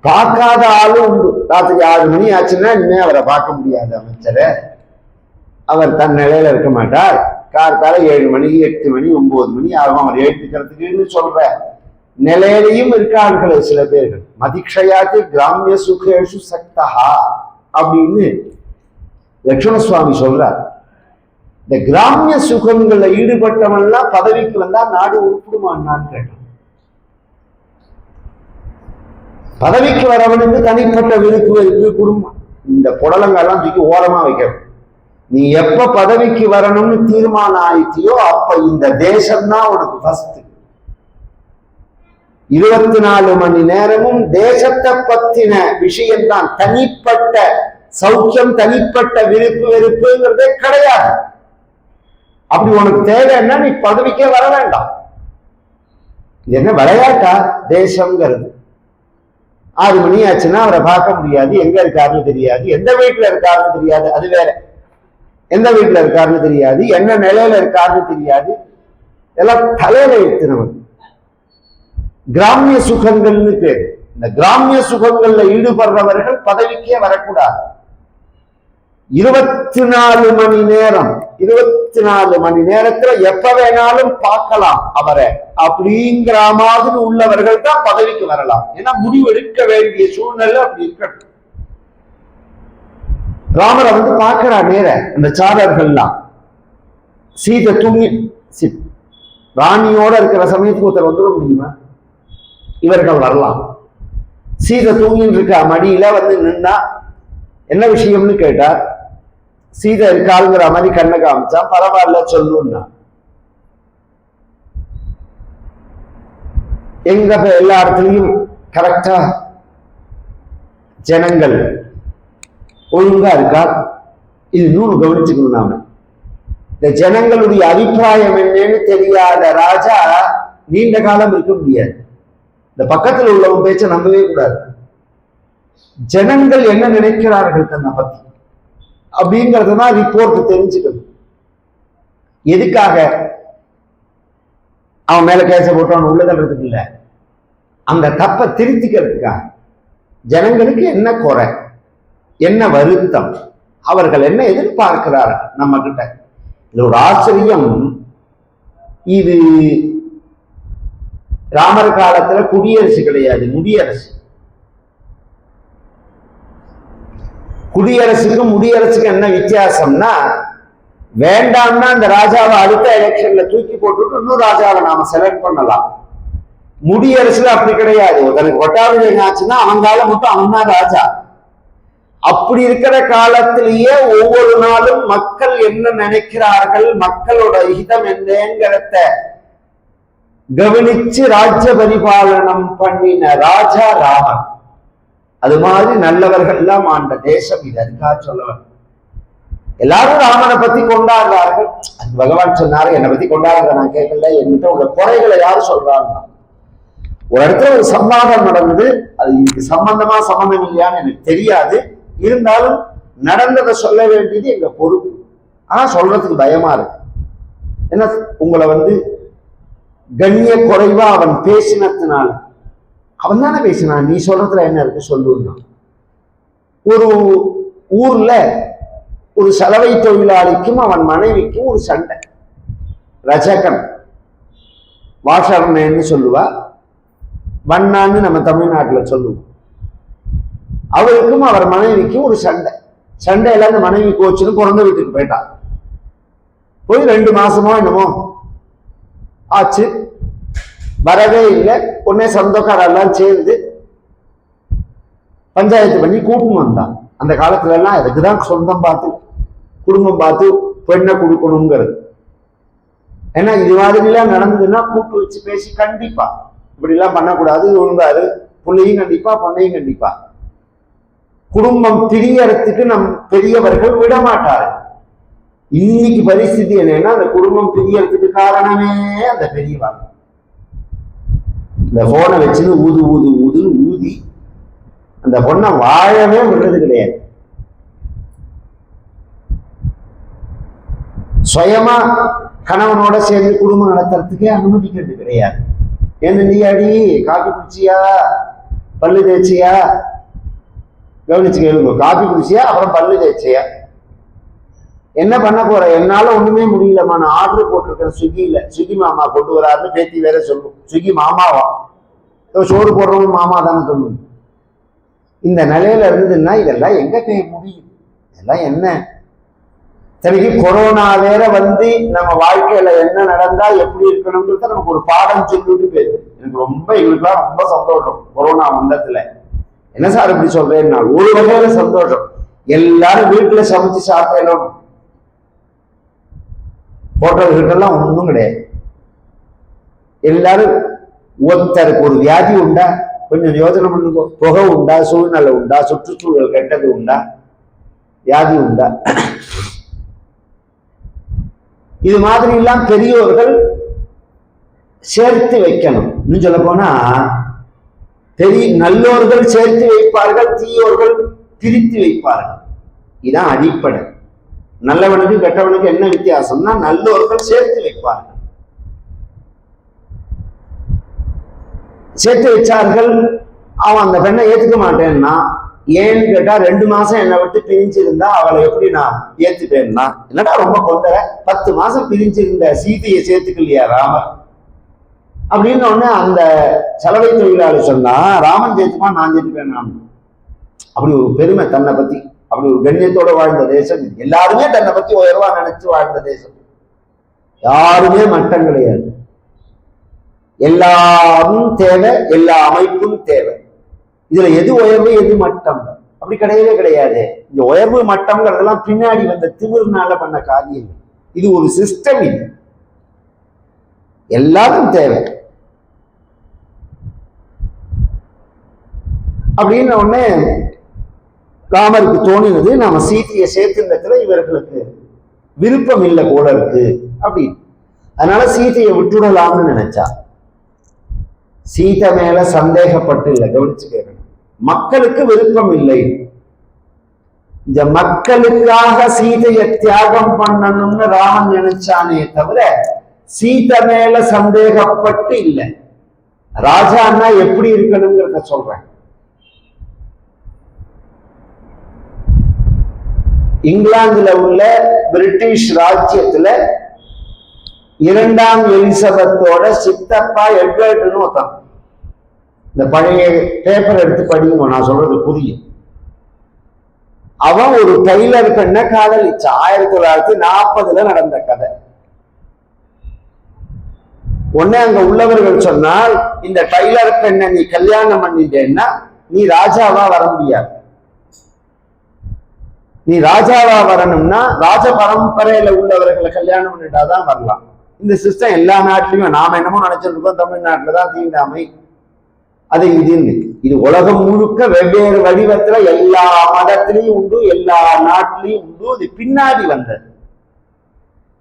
பார்க்காத ஆளும் உண்டு. ராத்திரி 6 மணி ஆச்சுன்னா இனிமே அவரை பார்க்க முடியாது அமைச்சரை. அவர் தன் நிலையில இருக்க மாட்டார். காலத்தால 7 மணிக்கு 8 மணி 9 மணி ஆகும் அவர் எழுத்துக்கிறதுக்குன்னு சொல்ற நிலையிலையும் இருக்கார்கள் சில பேர்கள். மதிக்ஷயாத்து கிராமிய சுகேஷு சக்தஹா அப்படின்னு லட்சுமண சுவாமி சொல்றார். இந்த கிராமிய சுகங்கள்ல ஈடுபட்டவன்லாம் பதவிக்கு வந்தா நாடு உருப்பிடுமான்னு கேட்டான். பதவிக்கு வரவனுக்கு தனிப்பட்ட விருப்பு இருக்கு, குடும்பம். இந்த புடலங்கெல்லாம் தூக்கி ஓரமா வைக்கணும். நீ எப்ப பதவிக்கு வரணும்னு தீர்மானம் ஆயிட்டியோ அப்ப இந்த தேசம்தான் உனக்கு ஃபர்ஸ்ட். 24 மணி நேரமும் தேசத்தை பத்தின விஷயம்தான். தனிப்பட்ட சௌக்கியம், தனிப்பட்ட விருப்பு வெறுப்புங்கிறதே கிடையாது. அப்படி உனக்கு தேவைன்னா நீ பதவிக்கே வர வேண்டாம். இது என்ன விளையாட்டா? தேசம்ங்கிறது 6 மணி ஆச்சுன்னா அவரை பார்க்க முடியாது, எங்க இருக்காருன்னு தெரியாது, எந்த வீட்டுல இருக்காருன்னு தெரியாது, அது வேற. எந்த வீட்டுல இருக்காருன்னு தெரியாது, என்ன நிலையில இருக்காருன்னு தெரியாது. எல்லாம் தலையில எடுத்துனவன். கிராமிய சுகங்கள்னு பேர். இந்த கிராமிய சுகங்கள்ல ஈடுபடுறவர்கள் பதவிக்கே வரக்கூடாது. 24 மணி நேரம் 24 மணி நேரத்துல எப்ப வேணாலும் பார்க்கலாம் அவரை அப்படிங்கிற மாதிரி உள்ளவர்கள் தான் பதவிக்கு வரலாம். ஏன்னா முடிவெடுக்க வேண்டிய சூழ்நிலை அப்படி இருக்கட்டும். ராமரை வந்து பார்க்கிறா நேர அந்த சாரர்கள்லாம். சீதை தூங்கி ராணியோட இருக்கிற சமயத்துக்கு ஒருத்தர் வந்துட முடியுமா? இவர்கள் வரலாம். சீதை தூங்கின்னு இருக்கா மடியில வந்து நின்னா என்ன விஷயம்னு கேட்டார். சீதை இருக்காளுங்கிற மாதிரி கண்ணை காமிச்சா பரவாயில்ல சொல்லுன்னா. எங்க எல்லா இடத்துலயும் கரெக்டா ஜனங்கள் ஒழுங்கா இருக்கா? இது நூறு கவனிச்சுக்கணும். நாம இந்த ஜனங்களுடைய அபிப்பிராயம் என்னன்னு தெரியாத ராஜா நீண்ட காலம் இருக்க முடியாது. இந்த பக்கத்தில் உள்ளவங்க பேச்ச நம்பவே கூடாது. ஜனங்கள் என்ன நினைக்கிறார்கள் தன்னை பத்தி அப்படிங்கறதுதான் ரிப்போர்ட் தெரிஞ்சுக்கணும். எதுக்காக அவன் மேல கேச போட்டு அவன் உள்ள தள்ளுறதுக்கு இல்ல, அந்த தப்பை திருத்திக்கிறதுக்காக. ஜனங்களுக்கு என்ன குறை, என்ன வருத்தம், அவர்கள் என்ன எதிர்பார்க்கிறார்கள் நம்ம கிட்ட. இது ஒரு ஆச்சரியம். இது ராமர் காலத்துல குடியரசு கிடையாது, முடியரசு. குடியரசுக்கும் முடியரசுக்கும் என்ன வித்தியாசம்னா, வேண்டாம்னா அந்த ராஜாவை அடுத்த எலெக்ஷன்ல தூக்கி போட்டுட்டு இன்னும் ராஜாவை நாம செலக்ட் பண்ணலாம். முடியரசுல அப்படி கிடையாது. ஒருத்தனுக்கு ஒட்டாவிஜயம் ஆச்சுன்னா அவங்கால மட்டும் அவன் தான் ராஜா. அப்படி இருக்கிற காலத்திலேயே ஒவ்வொரு நாளும் மக்கள் என்ன நினைக்கிறார்கள், மக்களோட ஹிதம் என்னங்கிறத கவனிச்சு ராஜ்ய பரிபாலனம் பண்ணின ராஜா ராமன். அது மாதிரி நல்லவர்கள் எல்லாம் ஆண்ட தேசம் இது. அதுக்காக சொல்லவன். எல்லாரும் ராமனை பத்தி கொண்டாடுறார்கள். அது பகவான் சொன்னாரு, என்னை பத்தி கொண்டாடுற நான் கேட்கல, என்கிட்ட உள்ள குறைகளை யாரும் சொல்றாங்க. ஒரு இடத்துல ஒரு சம்பாதம் நடந்தது. அது இதுக்கு சம்பந்தம் இல்லையான்னு எனக்கு தெரியாது. இருந்தாலும் நடந்ததை சொல்ல வேண்டியது எங்க பொறுப்பு. ஆனா சொல்றதுக்கு பயமா இருக்கு. என்ன, உங்களை வந்து கண்ணிய குறைவா அவன் பேசினதுனால, அவன் தானே பேசினான், நீ சொல்றதுல என்ன இருக்கு சொல்லுன்னா. ஒரு ஊர்ல ஒரு சலவை தொழிலாளிக்கும் அவன் மனைவிக்கும் ஒரு சண்டை. ரஜகன் வாஷர்னு சொல்லுவா, வண்ணான்னு நம்ம தமிழ்நாட்டுல சொல்லுவோம். அவருக்கும் அவர் மனைவிக்கும் ஒரு சண்டை. சண்டையில அந்த மனைவி கோச்சுன்னு பிறந்த வீட்டுக்கு போயிட்டான். போய் 2 மாசமோ என்னமோ ஆச்சு, வரவே இல்லை. உடனே சொந்தக்காரெல்லாம் சேர்ந்து பஞ்சாயத்து பண்ணி கூட்டம் வந்தான். அந்த காலத்துல எல்லாம் அதுக்குதான் சொந்தம் பார்த்து குடும்பம் பார்த்து பெண்ணை கொடுக்கணுங்கிறது. ஏன்னா இது மாதிரி எல்லாம் நடந்ததுன்னா கூட்டு வச்சு பேசி கண்டிப்பா இப்படி எல்லாம் பண்ணக்கூடாது, ஒழுங்காரு, பிள்ளையும் கண்டிப்பா பொண்ணையும் கண்டிப்பா. குடும்பம் பிரியறதுக்கு நம் பெரியவர்கள் விட மாட்டாரு. இன்னைக்கு பரிஸ்திதி என்னன்னா, அந்த குடும்பம் பிரியறதுக்கு காரணமே அந்த பெரியவா. இந்த போனை வச்சுன்னு ஊதுன்னு ஊதி அந்த பொண்ணை வாழவே விடுறது கிடையாது. சுயமா கணவனோட சேர்ந்து குடும்பம் நடத்துறதுக்கே அனுமதிக்கிறது கிடையாது. ஏன்னு நீ அடி காப்பி குடிச்சியா, பல்லு தேய்ச்சியா, கவனிச்சு கேளுங்க. காப்பி குடிச்சியா, அப்புறம் பல்லு தேய்ச்சியா, என்ன பண்ண போற? என்னால ஒண்ணுமே முடியலமா, நான் ஆர்டர் போட்டிருக்கேன் ஸ்விக்கியில, ஸ்விக்கி மாமா கொண்டு வராருன்னு பேத்தி வேற சொல்லும். ஸ்விக்கி மாமாவா? சோறு போடுறவங்க மாமா தானே சொல்லுங்க. இந்த நிலையில இருந்ததுன்னா இதெல்லாம் எங்க போய் முடியும்? இதெல்லாம் என்ன? சரிக்கு கொரோனா வேற வந்து நம்ம வாழ்க்கையில என்ன நடந்தா எப்படி இருக்கணும்ன்றத நமக்கு ஒரு பாடம் சொல்லிட்டு போயிருக்கு. எனக்கு எங்களுக்குலாம் ரொம்ப சந்தோஷம் கொரோனா வந்ததுல. என்ன சார் இப்படி சொல்றேன்னா, ஒரு வகையில சந்தோஷம். எல்லாரும் வீட்டுல சமைச்சு சாப்பிடணும். ஹோட்டல்கிட்டெல்லாம் ஒன்றும் கிடையாது. எல்லாரும் ஒருத்தருக்கு ஒரு வியாதி உண்டா கொஞ்சம் யோசனை பண்ணுங்க. புகை உண்டா, சூழ்நிலை உண்டா, சுற்றுச்சூழல் கெட்டது உண்டா, வியாதி உண்டா? இது மாதிரி எல்லாம் பெரியோர்கள் சேர்த்து வைக்கணும். இன்னும் சொல்ல போனா நல்லோர்கள் சேர்த்து வைப்பார்கள், தீயோர்கள் பிரித்து வைப்பார்கள். இதுதான் அடிப்படை. நல்லவனுக்கு கெட்டவனுக்கு என்ன வித்தியாசம்னா நல்லோர்கள் சேர்த்து வைப்பார்கள். சேர்த்து வச்சார்கள். அவன் அந்த பெண்ணை ஏத்துக்க மாட்டேன்னா, ஏன்னு கேட்டா 2 மாசம் என்னை விட்டு பிரிஞ்சிருந்தா அவளை எப்படி நான் ஏத்துப்பேன்னா, என்னடா ரொம்ப கொண்டற, 10 மாசம் பிரிஞ்சிருந்த சீதையை சேர்த்துக்கலையா ராமன் அப்படின்னு உடனே அந்த சலவை தொழிலாளி சொன்னா, ராமன் சேர்த்துப்பான், நான் சேர்த்துப்பேன். நான் அப்படி ஒரு பெருமை தன்னை பத்தி, அப்படி ஒரு கண்ணியத்தோட வாழ்ந்த தேசம். எல்லாருமே தன்னை பத்தி உயர்வா நினைச்சு வாழ்ந்த தேசம். யாருமே மட்டம் கிடையாது. எல்லாரும் தேவை, எல்லா அமைப்பும் தேவை. இதுல எது உயர்வு எது மட்டம் அப்படி கிடையவே கிடையாது. இந்த உயர்வு மட்டம்ங்கிறதெல்லாம் பின்னாடி வந்த திமிர்னால பண்ண காரியம். இது ஒரு சிஸ்டம். இது எல்லாரும் தேவை அப்படின்னு உடனே ராமருக்கு தோணினது, நாம சீதையை சேர்த்துன்றதுல இவர்களுக்கு விருப்பம் இல்லை போல இருக்கு அப்படின்னு. அதனால சீதையை விட்டுடலாம்னு நினைச்சா. சீதை மேல சந்தேகப்பட்டு இல்லை, கவனிச்சு கேட்கணும். மக்களுக்கு விருப்பம் இல்லை. இந்த மக்களுக்காக சீதையை தியாகம் பண்ணணும்னு ராமன் நினைச்சானே தவிர சீதை மேல சந்தேகப்பட்டு இல்லை. ராஜான்னா எப்படி இருக்கணுங்கிறத சொல்றேன். இங்கிலாந்துல உள்ள பிரிட்டிஷ் ராஜ்யத்துல 2ஆம் எலிசபெத்தோட சித்தப்பா எட்வர்டுன்னு ஒருத்தன். இந்த பழைய பேப்பர் எடுத்து படிங்க, நான் சொல்றது புரியும். அவன் ஒரு டைலர் பெண்ணை காதலிச்சான். 1940 நடந்த கதை. உடனே அங்க உள்ளவர்கள் சொன்னால், இந்த டைலர் பெண்ணை நீ கல்யாணம் பண்ணிட்டேன்னா நீ ராஜாவா வர முடியாது. நீ ராஜாவா வரணும்னா ராஜ பரம்பரையில உள்ளவர்களை கல்யாணம் பண்ணிட்டாதான் வரலாம். இந்த சிஸ்டம் எல்லா நாட்டிலையும், நாம என்னமோ நினைச்சிட்டு இருக்கோம் தமிழ்நாட்டுலதான் தீண்டாமை அது இதுன்னு. இது உலகம் முழுக்க வெவ்வேறு வடிவத்துல எல்லா மதத்திலையும் உண்டு, எல்லா நாட்டிலையும் உண்டு. இது பின்னாடி வந்தது.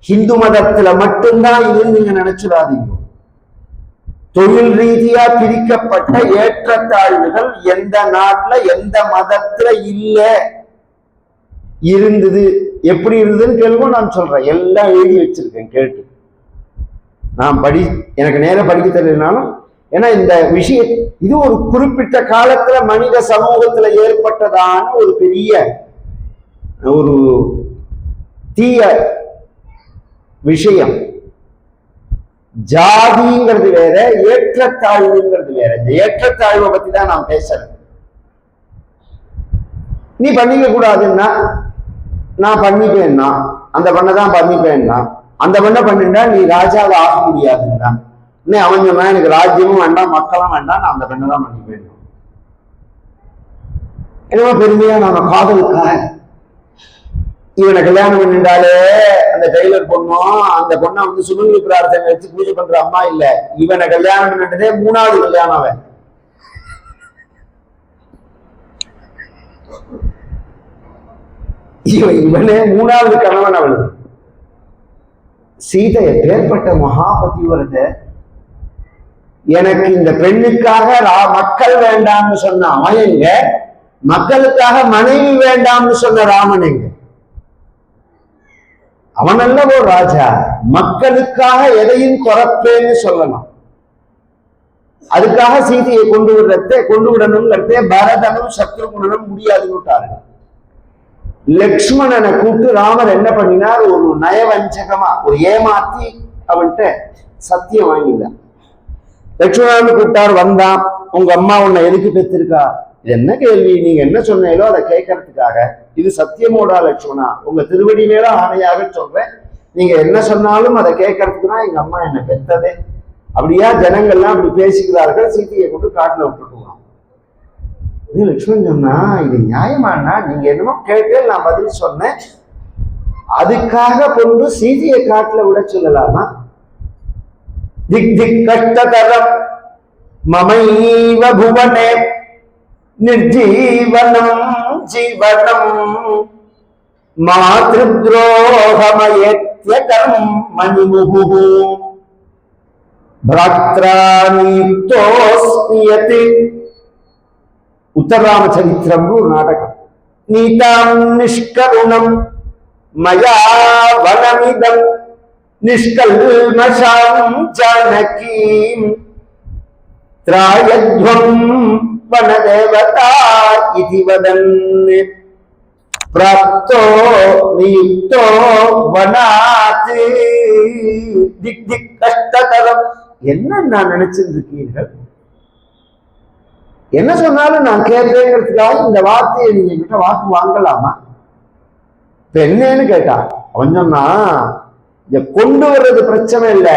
ஹிந்து மதத்துல மட்டும்தான் இதுன்னு நீங்க நினைச்சுடாதீங்க. தொழில் ரீதியா பிரிக்கப்பட்ட ஏற்றத்தாழ்வுகள் எந்த நாட்டுல எந்த மதத்துல இல்ல இருந்தது. எப்படி இருந்ததுன்னு கேள்வி நான் சொல்றேன். எல்லாம் எழுதி வச்சிருக்கேன், கேட்டு. நான் எனக்கு நேரம் படிக்க தெரியலனாலும், ஏன்னா இந்த விஷயம் இது ஒரு குறிப்பிட்ட காலத்துல மனித சமூகத்துல ஏற்பட்டதான ஒரு பெரிய ஒரு தீய விஷயம். ஜாதிங்கிறது வேற, ஏற்றத்தாழ்வுங்கிறது வேற. இந்த ஏற்றத்தாழ்வை பத்தி தான் நான் பேசுறேன். நீ பண்ணிக்க கூடாதுன்னா நான் பண்ணிப்பேன்னா, அந்த பண்ணதான் பண்ணிப்பேன்னா, அந்த பண்ண பண்ணிட்டா நீ ராஜாவை ஆக முடியாதுன்னா, இன்னும் அவன் சொன்னா எனக்கு ராஜ்யமும் வேண்டாம் மக்களும் வேண்டாம், நான் அந்த பெண்ணை தான் பண்ணிப்பேன். என்னமோ பெருமையா நம்ம காதலுக்காக இவனை கல்யாணம் பண்ணிட்டாலே அந்த டெய்லர் பொண்ணும் அந்த பொண்ணை வந்து சுமங்கலி பிரார்த்தனை வச்சு பூஜை பண்ற அம்மா இல்ல, இவனை கல்யாணம் பண்ணிட்டதே 3வது கல்யாணம். அவன் இவனே 3வது கணவன் அவளுக்கு. சீதை எப்பேற்பட்ட மகாபதிவிரதை. எனக்கு இந்த பெண்ணுக்காக மக்கள் வேண்டாம்னு சொன்ன அவன் எங்க, மக்களுக்காக மனைவி வேண்டாம்னு சொன்ன ராமன் எங்க? அவன் அல்லவோ ராஜா. மக்களுக்காக எதையும் குறைப்பேன்னு சொல்லணும். அதுக்காக சீதையை கொண்டு விடணுங்கிறதே பரதனும் சத்ருகுணனும் முடியாதுன்னு. லக்ஷ்மணனை கூப்பிட்டு ராமர் என்ன பண்ணினார், ஒரு நயவஞ்சகமா ஒரு ஏமாத்தி அவன்கிட்ட சத்தியம் வாங்கினார். லக்ஷ்மணன் கூப்பிட்டார், வந்தான். உங்க அம்மா உன்னை எதுக்கு பெற்றிருக்கா? இது என்ன கேள்வி? நீங்க என்ன சொன்னீங்களோ அதை கேட்கறதுக்காக. இது சத்தியமோடா லக்ஷ்மணா, உங்க திருவடி மேல ஆணையாக சொல்றேன், நீங்க என்ன சொன்னாலும் அதை கேட்கறதுக்கு தான் எங்க அம்மா என்னை பெற்றதே. அப்படியா ஜனங்கள்லாம் அப்படி பேசிக்கிறார்கள். சீதையை கொண்டு காட்டுல விட்டுருவான். லக்ஷ்மணன் சொன்னா, இது நியாயமானா? நீங்க என்னமோ கேட்டு நான் பதில் சொன்னேன், அதுக்காக கொண்டு சீதையை காட்டுல விட சொல்லலாமா? திக் திக் கஷ்டதரம் மமைவ புவனே நிர்ஜீவனம் ஜீவனம் மாத்ருத்ரோகமயத்யகம் மணிமுஹு பிராத்ரானியுக்தோஸ்மியதி. உத்தரராமச்சரித்திரம் ஒரு நாடகம். நீதாம் நிஷ்கருணம் மயா வனமிதம் நிஷ்கல்மஷாம் ஜானகீம் திராயத்வம் வனதேவதா இதி வதன் பிராப்தோ நியுக்தோ வனாத் திக் திக் கஷ்டதரம். என்ன நான் நினைச்சிருக்கீர்கள்? என்ன சொன்னாலும் நான் கேட்பேங்கிறதுக்காக இந்த வார்த்தையை நீங்க கிட்ட வாக்கு வாங்கலாமா? இப்ப என்னன்னு கேட்டா அவன் சொன்னா, இத கொண்டு வர்றது பிரச்சனை இல்லை,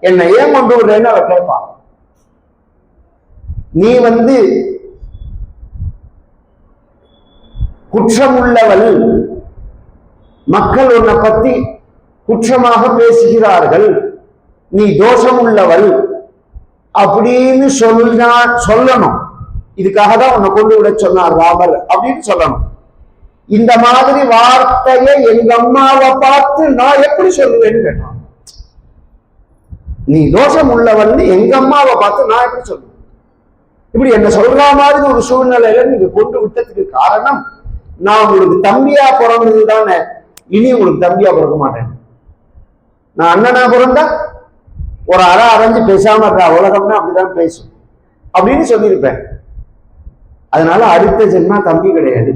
என்னை ஏன் கொண்டு வர்றேன்னு அவ கேட்பான். நீ குற்றம் உள்ளவள், மக்கள் உன்னை பத்தி குற்றமாக பேசுகிறார்கள், நீ தோஷம் உள்ளவள் அப்படின்னு சொல்லணும். இதுக்காக தான் உன்னை கொண்டு விட சொன்னார் ராமர் அப்படின்னு சொல்லணும். இந்த மாதிரி வார்த்தையை எங்க அம்மாவை பார்த்து நான் எப்படி சொல்லுவேன்னு கேட்டான். நீ தோஷம் உள்ளவன் எங்க அம்மாவை பார்த்து நான் எப்படி சொல்லுவேன்? இப்படி என்ன சொல்ற மாதிரி ஒரு சூழ்நிலையில நீங்க கொண்டு விட்டதுக்கு காரணம், நான் உங்களுக்கு தம்பியா பிறந்தது தானே, இனி உங்களுக்கு தம்பியா பிறக்க மாட்டேன். நான் அண்ணனா பிறந்தா ஒரு அரைஞ்சு பேசாம இருக்கா, உலகம்னா அப்படிதான் பேசும் அப்படின்னு சொல்லியிருப்பேன். அதனால அடுத்த ஜென்மா தம்பி கிடையாது,